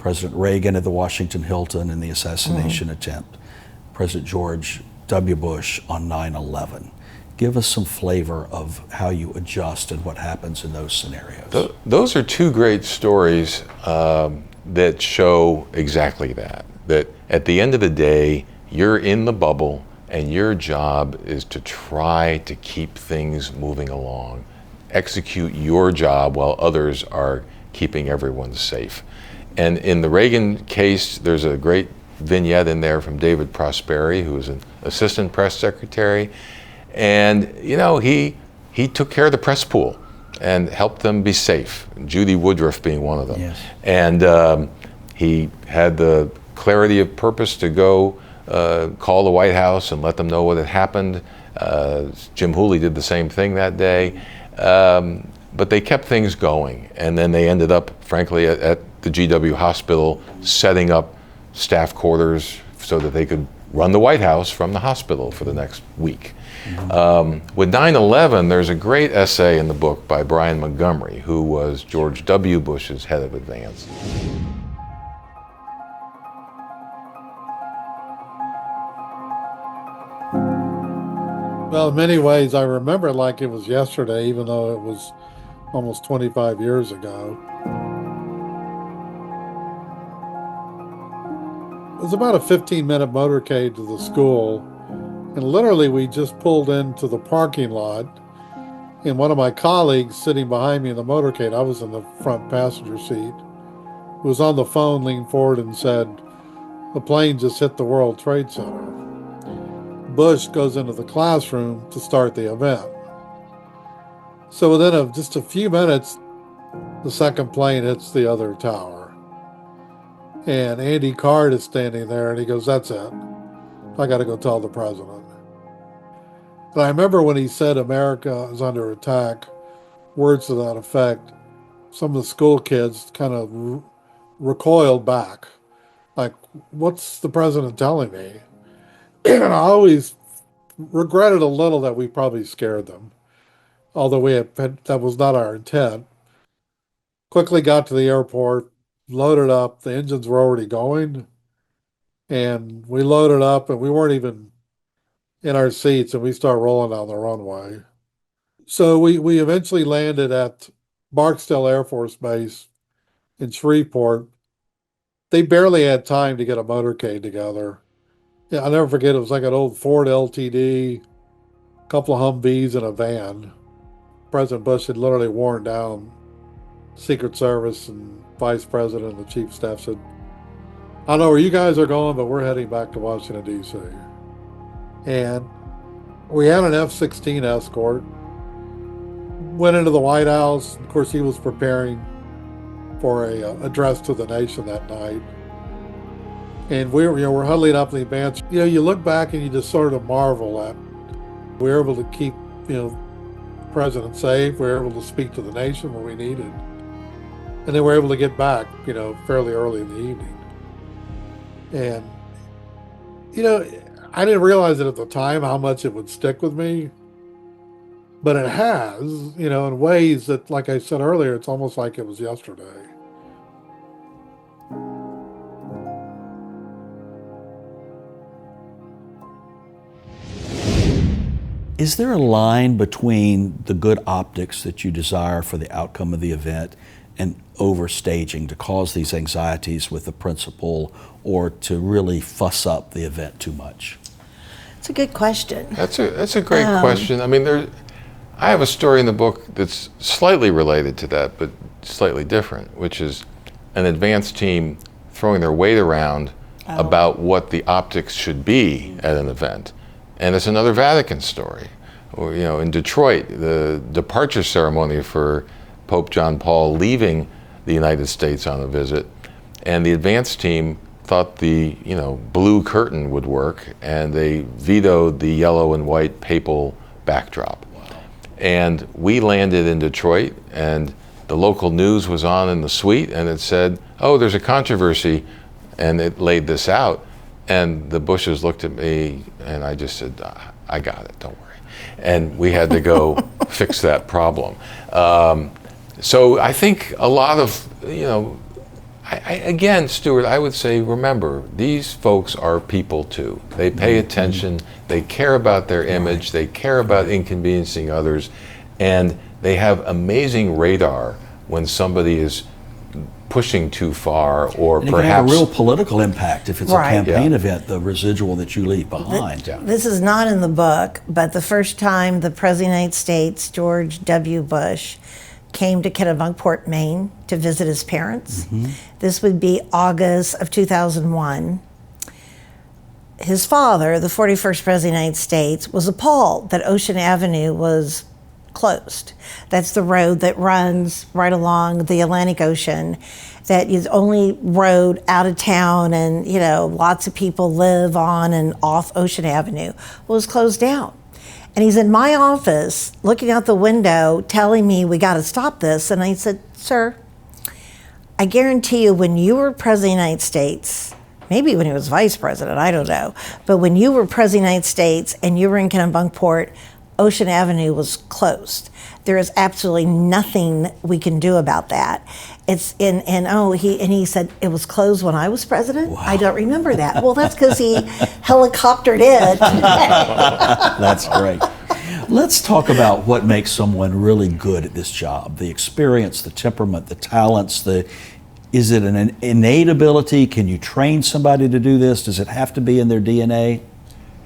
President Reagan at the Washington Hilton and the assassination attempt. President George W. Bush on 9/11. Give us some flavor of how you adjust and what happens in those scenarios. Those are two great stories that show exactly that at the end of the day, you're in the bubble and your job is to try to keep things moving along. Execute your job while others are keeping everyone safe. And in the Reagan case, there's a great vignette in there from David Prosperi, who was an assistant press secretary. And he took care of the press pool and helped them be safe, Judy Woodruff being one of them. Yes. And he had the clarity of purpose to go call the White House and let them know what had happened. Jim Hooley did the same thing that day. But they kept things going. And then they ended up, frankly, at the GW Hospital setting up staff quarters so that they could run the White House from the hospital for the next week. With 9/11, there's a great essay in the book by Brian Montgomery, who was George W. Bush's head of advance. Well, in many ways, I remember it like it was yesterday, even though it was almost 25 years ago. was about a 15-minute motorcade to the school, and literally we just pulled into the parking lot, and one of my colleagues sitting behind me in the motorcade, I was in the front passenger seat, was on the phone, leaned forward and said, "The plane just hit the World Trade Center." Bush goes into the classroom to start the event. So within just a few minutes, the second plane hits the other tower. And Andy Card is standing there and he goes, "That's it. I got to go tell the president." And I remember when he said America is under attack, words to that effect, some of the school kids kind of recoiled back. Like, what's the president telling me? And I always regretted a little that we probably scared them, although that was not our intent. Quickly got to the airport, loaded up. The engines were already going, and we loaded up, and we weren't even in our seats, and we started rolling down the runway. So we eventually landed at Barksdale Air Force Base in Shreveport. They barely had time to get a motorcade together. Yeah, I'll never forget, it was like an old Ford LTD, a couple of Humvees and a van. President Bush had literally worn down. Secret Service and Vice President and the Chief of Staff said, "I don't know where you guys are going, but we're heading back to Washington, D.C." And we had an F-16 escort, went into the White House. Of course, he was preparing for a address to the nation that night. And we're huddling up in the advance. You look back and you just sort of marvel at we were able to keep, the president safe. We were able to speak to the nation when we needed. And then we're able to get back, fairly early in the evening. And, I didn't realize it at the time how much it would stick with me. But it has, in ways that, like I said earlier, it's almost like it was yesterday. Is there a line between the good optics that you desire for the outcome of the event and overstaging to cause these anxieties with the principal or to really fuss up the event too much? It's a good question. That's a great question. I mean, I have a story in the book that's slightly related to that, but slightly different, which is an advance team throwing their weight around about what the optics should be at an event. And it's another Vatican story. Or, in Detroit, the departure ceremony for Pope John Paul leaving the United States on a visit, and the advance team thought the blue curtain would work, and they vetoed the yellow and white papal backdrop. Wow. And we landed in Detroit, and the local news was on in the suite, and it said, "Oh, there's a controversy," and it laid this out. And the Bushes looked at me, and I just said, "I got it, don't worry." And we had to go fix that problem. So I think a lot of, again, Stewart, I would say, remember, these folks are people too. They pay attention, they care about their image, they care about inconveniencing others, and they have amazing radar when somebody is pushing too far, or and perhaps it can have a real political impact if it's Right. a campaign Yeah. event, the residual that you leave behind. This is not in the book, but the first time the President of the United States, George W. Bush, came to Kennebunkport, Maine to visit his parents. This would be August of 2001. His father, the 41st President of the United States, was appalled that Ocean Avenue was closed. That's the road that runs right along the Atlantic Ocean, that is the only road out of town, and lots of people live on and off Ocean Avenue. Well, it was closed down. And he's in my office looking out the window telling me we got to stop this. And I said, "Sir, I guarantee you when you were President of the United States, maybe when he was Vice President, I don't know, but when you were President of the United States and you were in Kennebunkport, Ocean Avenue was closed. There is absolutely nothing we can do about that." He said it was closed when I was president. Wow. I don't remember that. Well, that's because he helicoptered in. That's great. Let's talk about what makes someone really good at this job: the experience, the temperament, the talents, Is it an innate ability? Can you train somebody to do this? Does it have to be in their DNA?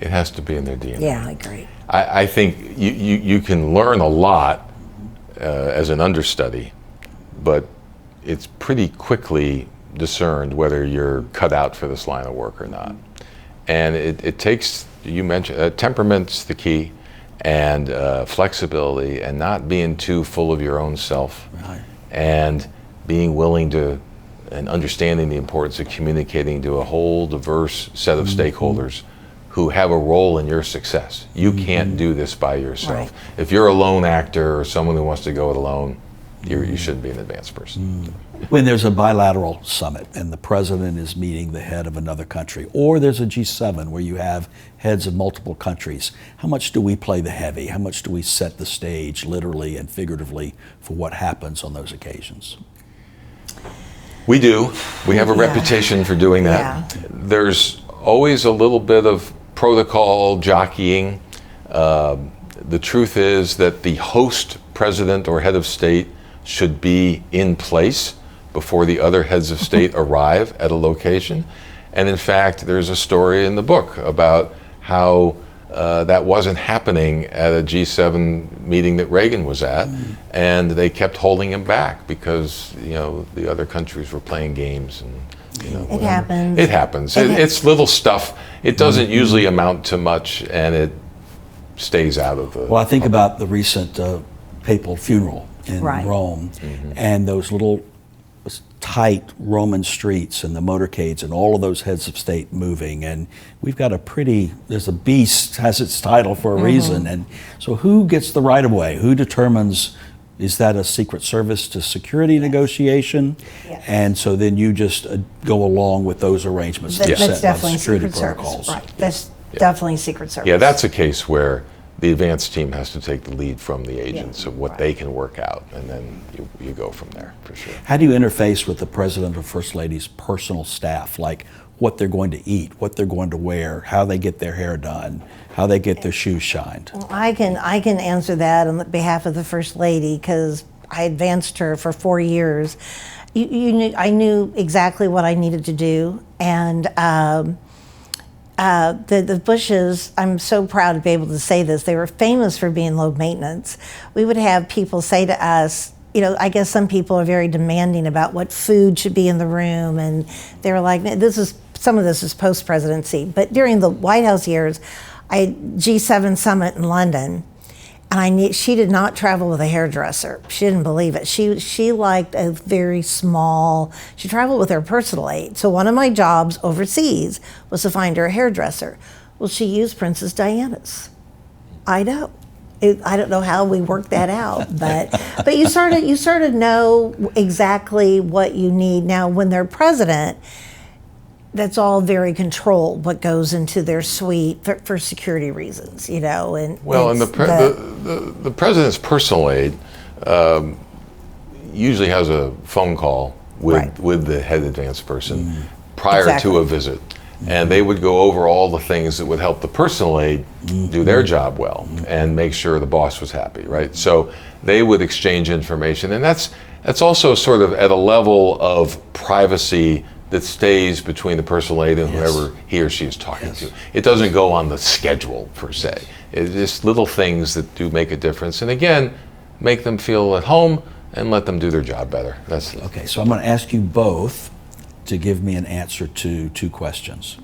It has to be in their DNA. Yeah, I agree. I think you can learn a lot as an understudy, but it's pretty quickly discerned whether you're cut out for this line of work or not. And it takes, you mentioned, temperament's the key, and flexibility, and not being too full of your own self, Right. and being willing to, and understanding the importance of communicating to a whole diverse set of stakeholders who have a role in your success. You can't do this by yourself. Right. If you're a lone actor or someone who wants to go it alone, you shouldn't be an advanced person. When there's a bilateral summit and the president is meeting the head of another country, or there's a G7 where you have heads of multiple countries, how much do we play the heavy? How much do we set the stage, literally and figuratively, for what happens on those occasions? We do. We have a reputation for doing that. Yeah. There's always a little bit of protocol jockeying. The truth is that the host president or head of state should be in place before the other heads of state arrive at a location. And in fact, there's a story in the book about how that wasn't happening at a G7 meeting that Reagan was at, and they kept holding him back because the other countries were playing games, and It happens. It happens. It's little stuff. It doesn't usually amount to much, and it stays out of the. Well, I think about the recent papal funeral in Right. Rome, and those little tight Roman streets and the motorcades and all of those heads of state moving, and we've got there's a beast, has its title for a reason, and so who gets the right of way? Who determines, is that a Secret Service to security negotiation? Yes. And so then you just go along with those arrangements that are That's set by definitely security Secret Service. protocols. Right. That's definitely Secret Service. Yeah, that's a case where the advanced team has to take the lead from the agents of what they can work out, and then you go from there, for sure. How do you interface with the President or First Lady's personal staff, like what they're going to eat, what they're going to wear, how they get their hair done, how they get their shoes shined? I can answer that on behalf of the First Lady because I advanced her for 4 years. I knew exactly what I needed to do, and the Bushes, I'm so proud to be able to say this, they were famous for being low maintenance. We would have people say to us, I guess some people are very demanding about what food should be in the room, and they were like, some of this is post-presidency, but during the White House years, I had G7 summit in London, and she did not travel with a hairdresser. She didn't believe it. She liked a very small, she traveled with her personal aide. So one of my jobs overseas was to find her a hairdresser. Well, she used Princess Diana's. I know. I don't know how we worked that out, but you sort of know exactly what you need. Now, when they're president, that's all very controlled, what goes into their suite for security reasons, And the president's personal aide usually has a phone call with the head advanced person prior to a visit, and they would go over all the things that would help the personal aide do their job well and make sure the boss was happy, right? So they would exchange information, and that's also sort of at a level of privacy that stays between the personal aide and whoever he or she is talking to. It doesn't go on the schedule per se. It's just little things that do make a difference. And again, make them feel at home and let them do their job better. Okay, so I'm going to ask you both to give me an answer to 2 questions.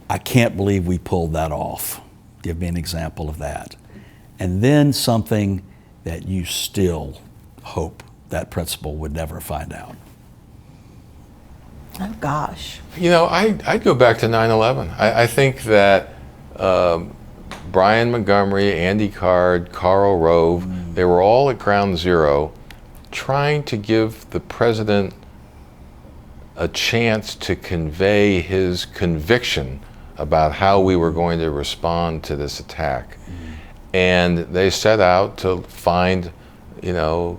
I can't believe we pulled that off. Give me an example of that. And then something that you still hope that principal would never find out. Oh, gosh. I'd go back to 9/11. I think that Brian Montgomery, Andy Card, Karl Rove, they were all at ground zero trying to give the president a chance to convey his conviction about how we were going to respond to this attack. And they set out to find, a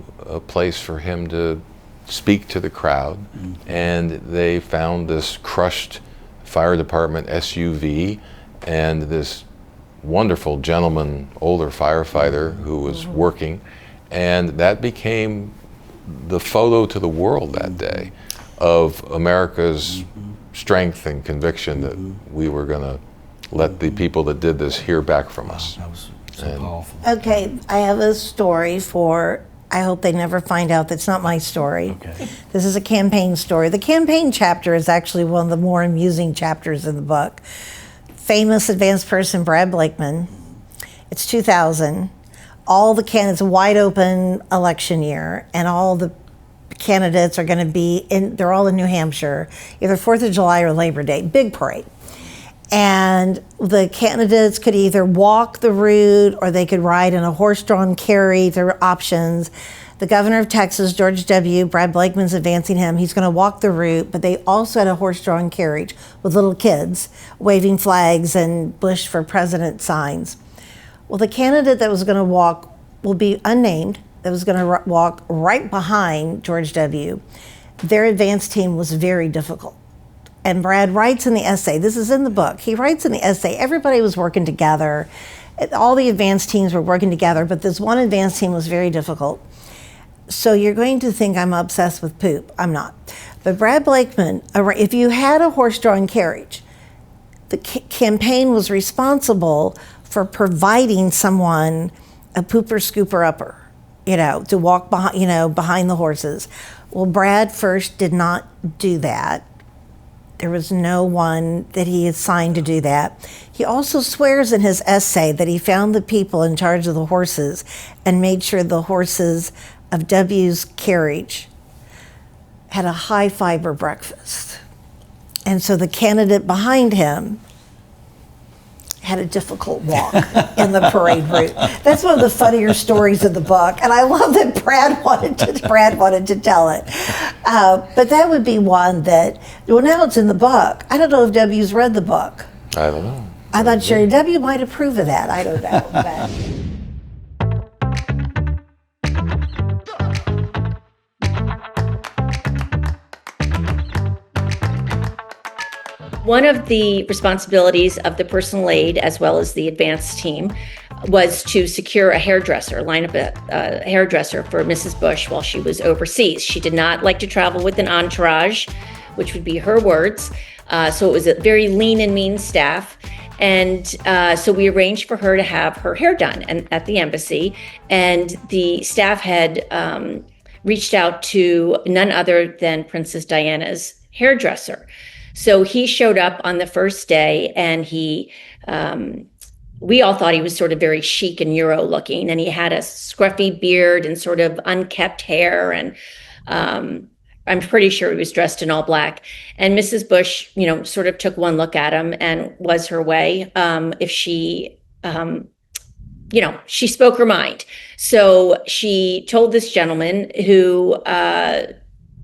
place for him to speak to the crowd, and they found this crushed fire department SUV and this wonderful gentleman, older firefighter who was working, and that became the photo to the world that day of America's strength and conviction that we were going to let the people that did this hear back from us. That was so powerful. Okay, I have a story for, I hope they never find out that's not my story. Okay. This is a campaign story. The campaign chapter is actually one of the more amusing chapters in the book. Famous advanced person Brad Blakeman. It's 2000. All the candidates, a wide open election year, and all the candidates are going to be in, they're all in New Hampshire, either 4th of July or Labor Day, big parade. And the candidates could either walk the route or they could ride in a horse-drawn carriage. There were options. The governor of Texas, George W., Brad Blakeman's advancing him. He's going to walk the route, but they also had a horse-drawn carriage with little kids waving flags and Bush for president signs. Well, the candidate that was going to walk will be unnamed, that was going to walk right behind George W. Their advance team was very difficult. And Brad writes in the essay, this is in the book, he writes in the essay, everybody was working together, all the advance teams were working together, but this one advance team was very difficult. So you're going to think I'm obsessed with poop. I'm not. But Brad Blakeman, if you had a horse-drawn carriage, the campaign was responsible for providing someone a pooper scooper upper, to walk behind, behind the horses. Well, Brad first did not do that. There was no one that he assigned to do that. He also swears in his essay that he found the people in charge of the horses and made sure the horses of W's carriage had a high fiber breakfast. And so the candidate behind him had a difficult walk in the parade route. That's one of the funnier stories in the book, and I love that Brad wanted to tell it. But that would be one that, well, now it's in the book. I don't know if W's read the book. I don't know. I'm not sure. W might approve of that. I don't know. But. One of the responsibilities of the personal aid, as well as the advance team, was to secure a hairdresser, line up a hairdresser for Mrs. Bush while she was overseas. She did not like to travel with an entourage, which would be her words. So it was a very lean and mean staff. And so we arranged for her to have her hair done at the embassy. And the staff had reached out to none other than Princess Diana's hairdresser. So he showed up on the first day, and we all thought he was sort of very chic and Euro looking, and he had a scruffy beard and sort of unkept hair, and I'm pretty sure he was dressed in all black. And Mrs. Bush, sort of took one look at him and was her way. If she, she spoke her mind. So she told this gentleman who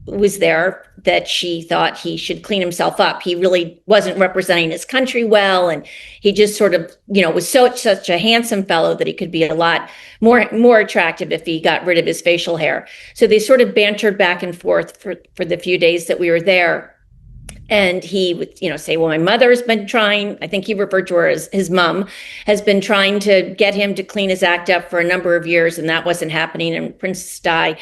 was there that she thought he should clean himself up. He really wasn't representing his country well, and he just sort of, was such a handsome fellow that he could be a lot more attractive if he got rid of his facial hair. So they sort of bantered back and forth for the few days that we were there. And he would, say, well, my mother has been trying, I think he referred to her as his mom, has been trying to get him to clean his act up for a number of years, and that wasn't happening. And Princess Di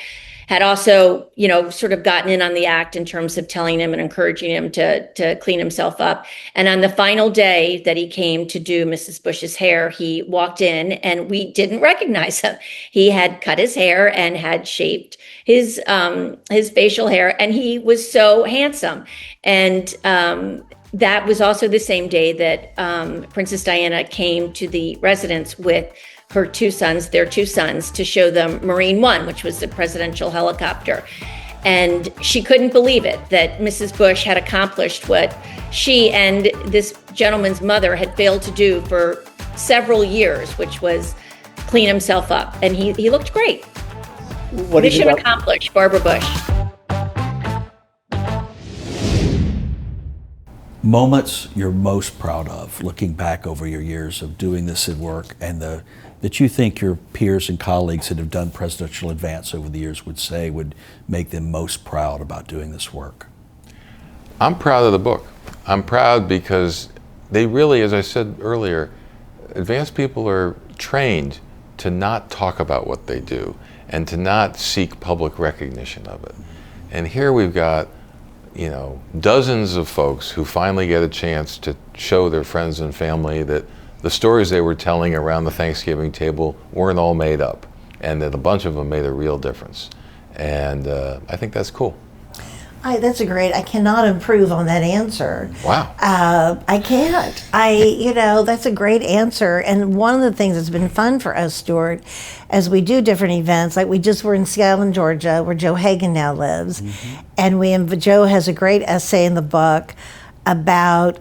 had also, sort of gotten in on the act in terms of telling him and encouraging him to clean himself up. And on the final day that he came to do Mrs. Bush's hair, he walked in and we didn't recognize him. He had cut his hair and had shaved his facial hair, and he was so handsome. And that was also the same day that Princess Diana came to the residence with their two sons, to show them Marine One, which was the presidential helicopter. And she couldn't believe it, that Mrs. Bush had accomplished what she and this gentleman's mother had failed to do for several years, which was clean himself up. And he looked great. Mission accomplished, Barbara Bush. Moments you're most proud of, looking back over your years of doing this at work, and that you think your peers and colleagues that have done presidential advance over the years would make them most proud about doing this work? I'm proud of the book. I'm proud because they really, as I said earlier, advanced people are trained to not talk about what they do and to not seek public recognition of it. And here we've got, you know, dozens of folks who finally get a chance to show their friends and family that the stories they were telling around the Thanksgiving table weren't all made up, and that a bunch of them made a real difference. And I think that's cool. That's a great, I cannot improve on that answer. Wow. I can't. That's a great answer. And one of the things that's been fun for us, Stewart, as we do different events, like we just were in Seattle, Georgia, where Joe Hagan now lives. And Joe has a great essay in the book about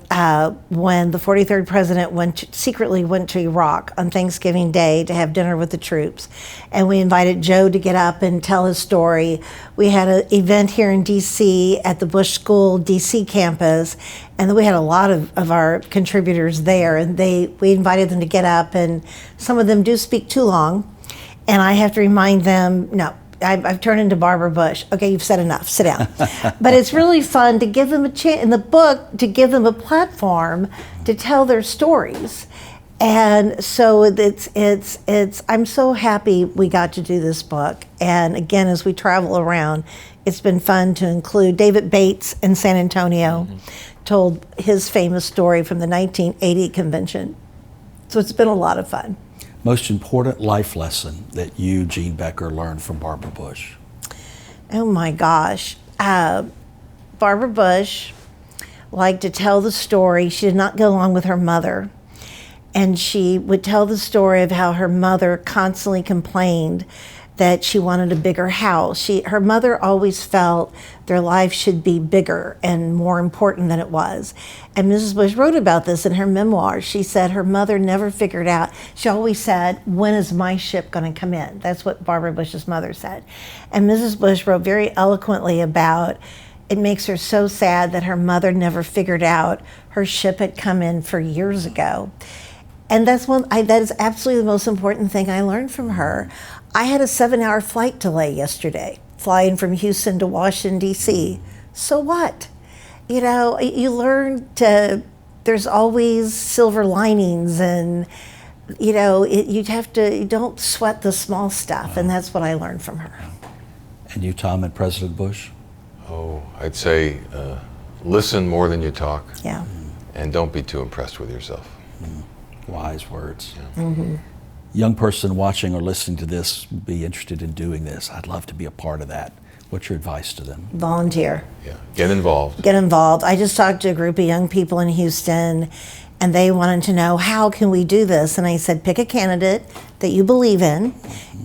when the 43rd president secretly went to Iraq on Thanksgiving Day to have dinner with the troops. And we invited Joe to get up and tell his story. We had an event here in D.C. at the Bush School D.C. campus, and then we had a lot of our contributors there, and we invited them to get up, and some of them do speak too long, and I have to remind them, no, I've turned into Barbara Bush. Okay, you've said enough. Sit down. But it's really fun to give them a chance in the book, to give them a platform to tell their stories. And so I'm so happy we got to do this book. And again, as we travel around, it's been fun to include David Bates in San Antonio, told his famous story from the 1980 convention. So it's been a lot of fun. Most important life lesson that you, Jean Becker, learned from Barbara Bush? Oh my gosh. Barbara Bush liked to tell the story. She did not go along with her mother. And she would tell the story of how her mother constantly complained that she wanted a bigger house. Her mother always felt their life should be bigger and more important than it was. And Mrs. Bush wrote about this in her memoirs. She said her mother never figured out, she always said, when is my ship going to come in? That's what Barbara Bush's mother said. And Mrs. Bush wrote very eloquently about, it makes her so sad that her mother never figured out her ship had come in for years ago. And that is absolutely the most important thing I learned from her. I had a 7-hour flight delay yesterday, flying from Houston to Washington, D.C. So what? You know, you learn there's always silver linings, and, you know, you don't sweat the small stuff, and that's what I learned from her. And you, Tom, and President Bush? Oh, I'd say listen more than you talk. Yeah. And don't be too impressed with yourself. Wise words. Yeah. Young person watching or listening to this would be interested in doing this. I'd love to be a part of that. What's your advice to them? Volunteer. Yeah, get involved. Get involved. I just talked to a group of young people in Houston, and they wanted to know, how can we do this? And I said, pick a candidate that you believe in,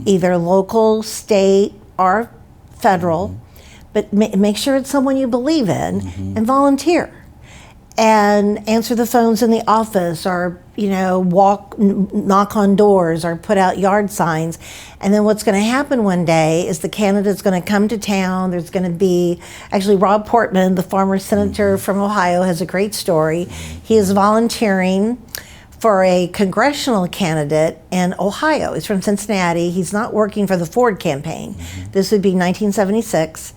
either local, state, or federal, but make sure it's someone you believe in, and volunteer. And answer the phones in the office, or, you know, knock on doors, or put out yard signs. And then what's going to happen one day is the candidate's going to come to town. There's going to be, actually, Rob Portman, the former senator from Ohio, has a great story. He is volunteering for a congressional candidate in Ohio. He's from Cincinnati. He's not working for the Ford campaign. This would be 1976.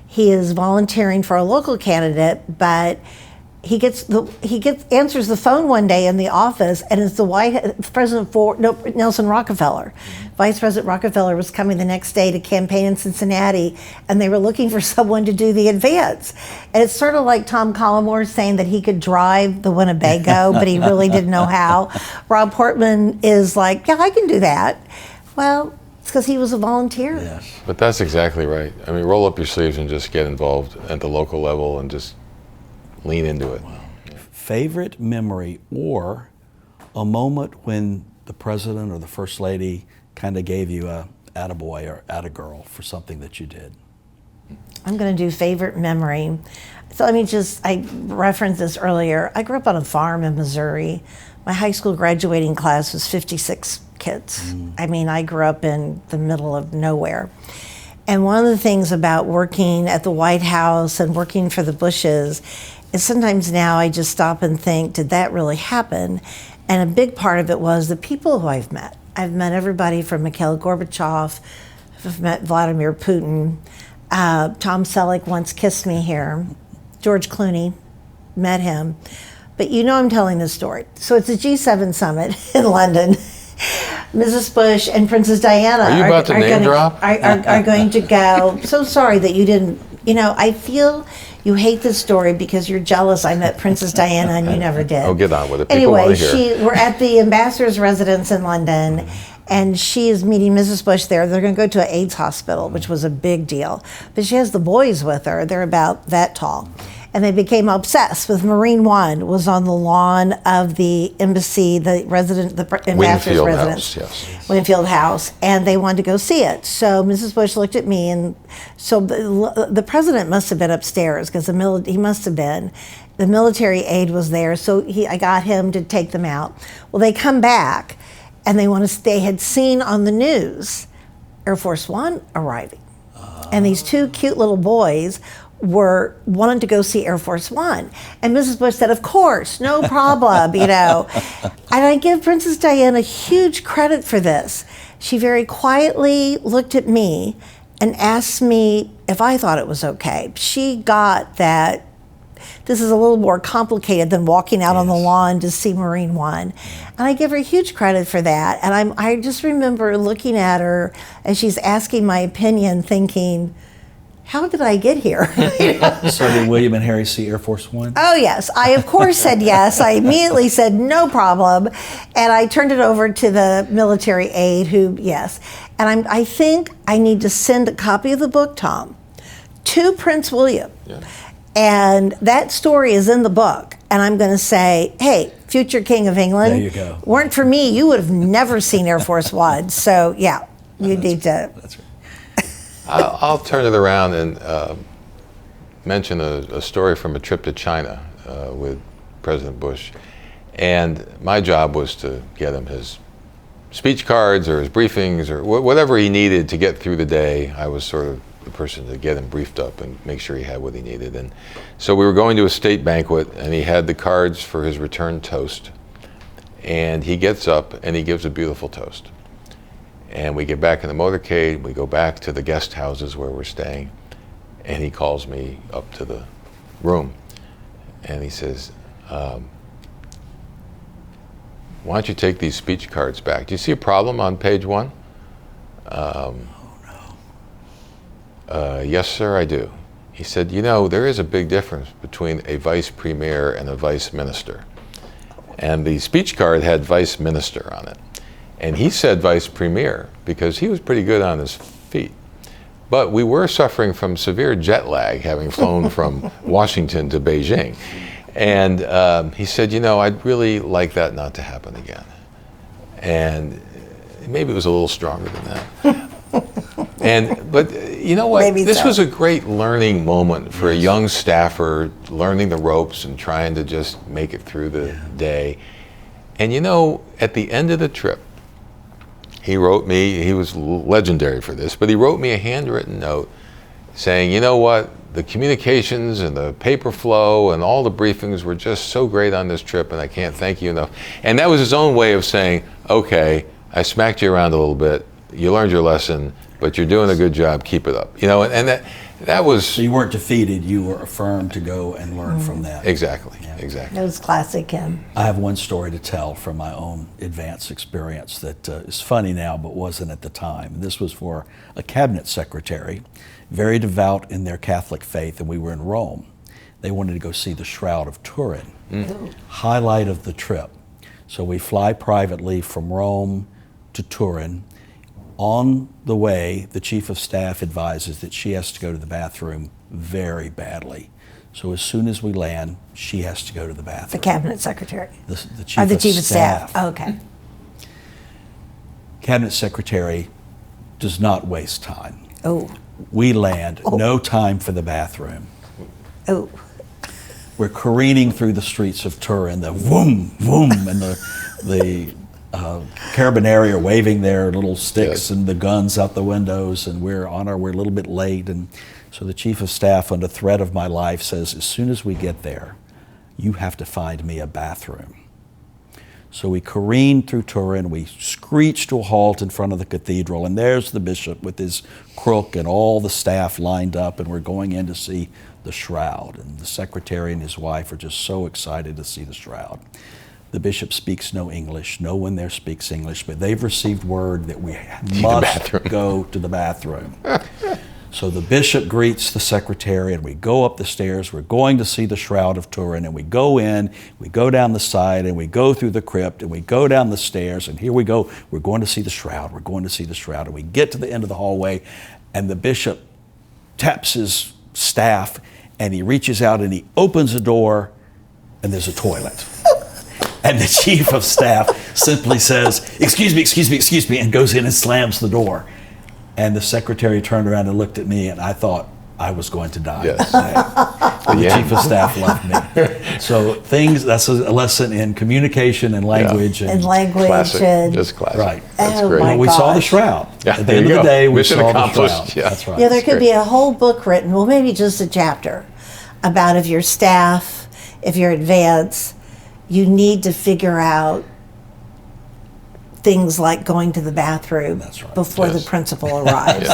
He is volunteering for a local candidate, but he answers the phone one day in the office, and it's Nelson Rockefeller. Vice President Rockefeller was coming the next day to campaign in Cincinnati, and they were looking for someone to do the advance. And it's sort of like Tom Collamore saying that he could drive the Winnebago, but he really didn't know how. Rob Portman is like, yeah, I can do that. Well, it's because he was a volunteer. Yes. But that's exactly right. I mean, roll up your sleeves and just get involved at the local level and just lean into it. Wow. Favorite memory, or a moment when the president or the first lady kind of gave you a attaboy or attagirl for something that you did? I'm going to do favorite memory. So I referenced this earlier. I grew up on a farm in Missouri. My high school graduating class was 56 kids. I mean, I grew up in the middle of nowhere. And one of the things about working at the White House and working for the Bushes is sometimes now I just stop and think, did that really happen? And a big part of it was the people who I've met. I've met everybody from Mikhail Gorbachev. I've met Vladimir Putin. Tom Selleck once kissed me here. George Clooney, met him. But you know I'm telling this story. So it's a G7 summit in London. Mrs. Bush and Princess Diana Are you about to name drop? Are going to go. So sorry that you didn't. I feel you hate this story because you're jealous I met Princess Diana and you never did. Oh, get on with it. People Anyway, want to hear. we're at the ambassador's residence in London, and she is meeting Mrs. Bush there. They're going to go to an AIDS hospital, which was a big deal. But she has the boys with her. They're about that tall. And they became obsessed with Marine One was on the lawn of the embassy, the ambassador's residence. Yes. Winfield House, and they wanted to go see it. So Mrs. Bush looked at me, and so the president must have been upstairs because he must have been. The military aide was there, so I got him to take them out. Well, they come back, and they had seen on the news Air Force One arriving, and these two cute little boys were wanting to go see Air Force One. And Mrs. Bush said, of course, no problem, And I give Princess Diana huge credit for this. She very quietly looked at me and asked me if I thought it was okay. She got that this is a little more complicated than walking out on the lawn to see Marine One. And I give her huge credit for that. And I just remember looking at her as she's asking my opinion, thinking, how did I get here? So did William and Harry see Air Force One? Oh, yes. I, of course, said yes. I immediately said no problem. And I turned it over to the military aide who, yes. And I think I need to send a copy of the book, Tom, to Prince William. Yeah. And that story is in the book. And I'm going to say, hey, future King of England. There you go. Weren't for me, you would have never seen Air Force One. So, yeah, you need to. That's right. I'll turn it around and mention a story from a trip to China with President Bush. And my job was to get him his speech cards or his briefings or whatever he needed to get through the day. I was sort of the person to get him briefed up and make sure he had what he needed. And so we were going to a state banquet, and he had the cards for his return toast. And he gets up and he gives a beautiful toast. And we get back in the motorcade, we go back to the guest houses where we're staying, and he calls me up to the room, and he says, why don't you take these speech cards back? Do you see a problem on page 1? Yes, sir, I do. He said, there is a big difference between a vice premier and a vice minister. And the speech card had vice minister on it. And he said vice premier because he was pretty good on his feet. But we were suffering from severe jet lag, having flown from Washington to Beijing. And he said, I'd really like that not to happen again. And maybe it was a little stronger than that. But you know what? Maybe this so. was a great learning moment for a young staffer learning the ropes and trying to just make it through the day. And at the end of the trip, he wrote me, he was legendary for this, but he wrote me a handwritten note saying, you know what, the communications and the paper flow and all the briefings were just so great on this trip, and I can't thank you enough. And that was his own way of saying, okay, I smacked you around a little bit, you learned your lesson, but you're doing a good job, keep it up. And that was... So you weren't defeated, you were affirmed to go and learn from that. Exactly, exactly. That was classic him. I have one story to tell from my own advanced experience that is funny now but wasn't at the time. This was for a cabinet secretary, very devout in their Catholic faith, and we were in Rome. They wanted to go see the Shroud of Turin, highlight of the trip. So we fly privately from Rome to Turin. On the way, the chief of staff advises that she has to go to the bathroom very badly. So as soon as we land, she has to go to the bathroom. The cabinet secretary. The chief, Or the of chief of staff. staff. Oh, okay. Cabinet secretary does not waste time. Oh. We land, no time for the bathroom. Oh. We're careening through the streets of Turin, the vroom, vroom, and the Carabinieri are waving their little sticks and the guns out the windows, and we're a little bit late. And so the chief of staff, under threat of my life, says, as soon as we get there, you have to find me a bathroom. So we careened through Turin, we screeched to a halt in front of the cathedral, and there's the bishop with his crook and all the staff lined up, and we're going in to see the shroud. And the secretary and his wife are just so excited to see the shroud. The bishop speaks no English. No one there speaks English, but they've received word that we must go to the bathroom. So the bishop greets the secretary, and we go up the stairs. We're going to see the Shroud of Turin, and we go in, we go down the side, and we go through the crypt, and we go down the stairs, and here we go. We're going to see the shroud. We're going to see the shroud. And we get to the end of the hallway, and the bishop taps his staff, and he reaches out, and he opens the door, and there's a toilet. And the chief of staff simply says, excuse me, and goes in and slams the door. And the secretary turned around and looked at me, and I thought I was going to die. Yes. The chief of staff left me. So that's a lesson in communication and language. And language. Classic. Just classic. Right. That's Oh great. my We saw the gosh. shroud. Yeah, At the there end you of the go. day, we Mission saw accomplished. the shroud. Yeah. That's right. Yeah, there could great. be a whole book written, well, maybe just a chapter, about if your staff, if you're advanced, you need to figure out things like going to the bathroom before the principal arrives.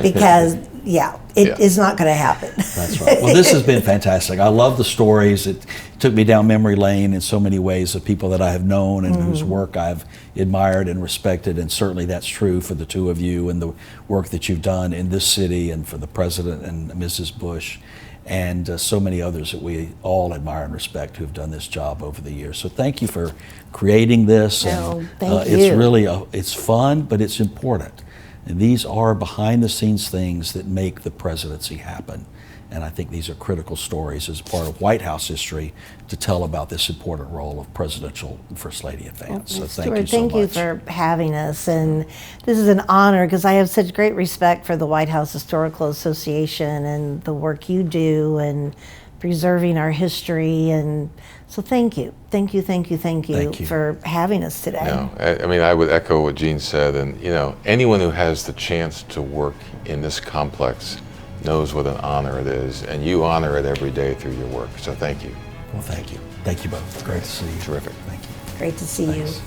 Because, it is not going to happen. That's right. Well, this has been fantastic. I love the stories. It took me down memory lane in so many ways of people that I have known and whose work I've admired and respected, and certainly that's true for the two of you and the work that you've done in this city, and for the President and Mrs. Bush, and so many others that we all admire and respect who have done this job over the years. So thank you for creating this. Thank it's you. really, it's fun, but it's important. And these are behind the scenes things that make the presidency happen. And I think these are critical stories as part of White House history to tell about this important role of presidential and First Lady advance. So thank you so Thank much. you for having us. And this is an honor because I have such great respect for the White House Historical Association and the work you do and preserving our history. And so thank you for having us today. No, I mean, I would echo what Jean said. And, anyone who has the chance to work in this complex knows what an honor it is, and you honor it every day through your work. So thank you. Well, thank you. Thank you both. Great to see you. Terrific. Thank you. Great to see Thanks. you.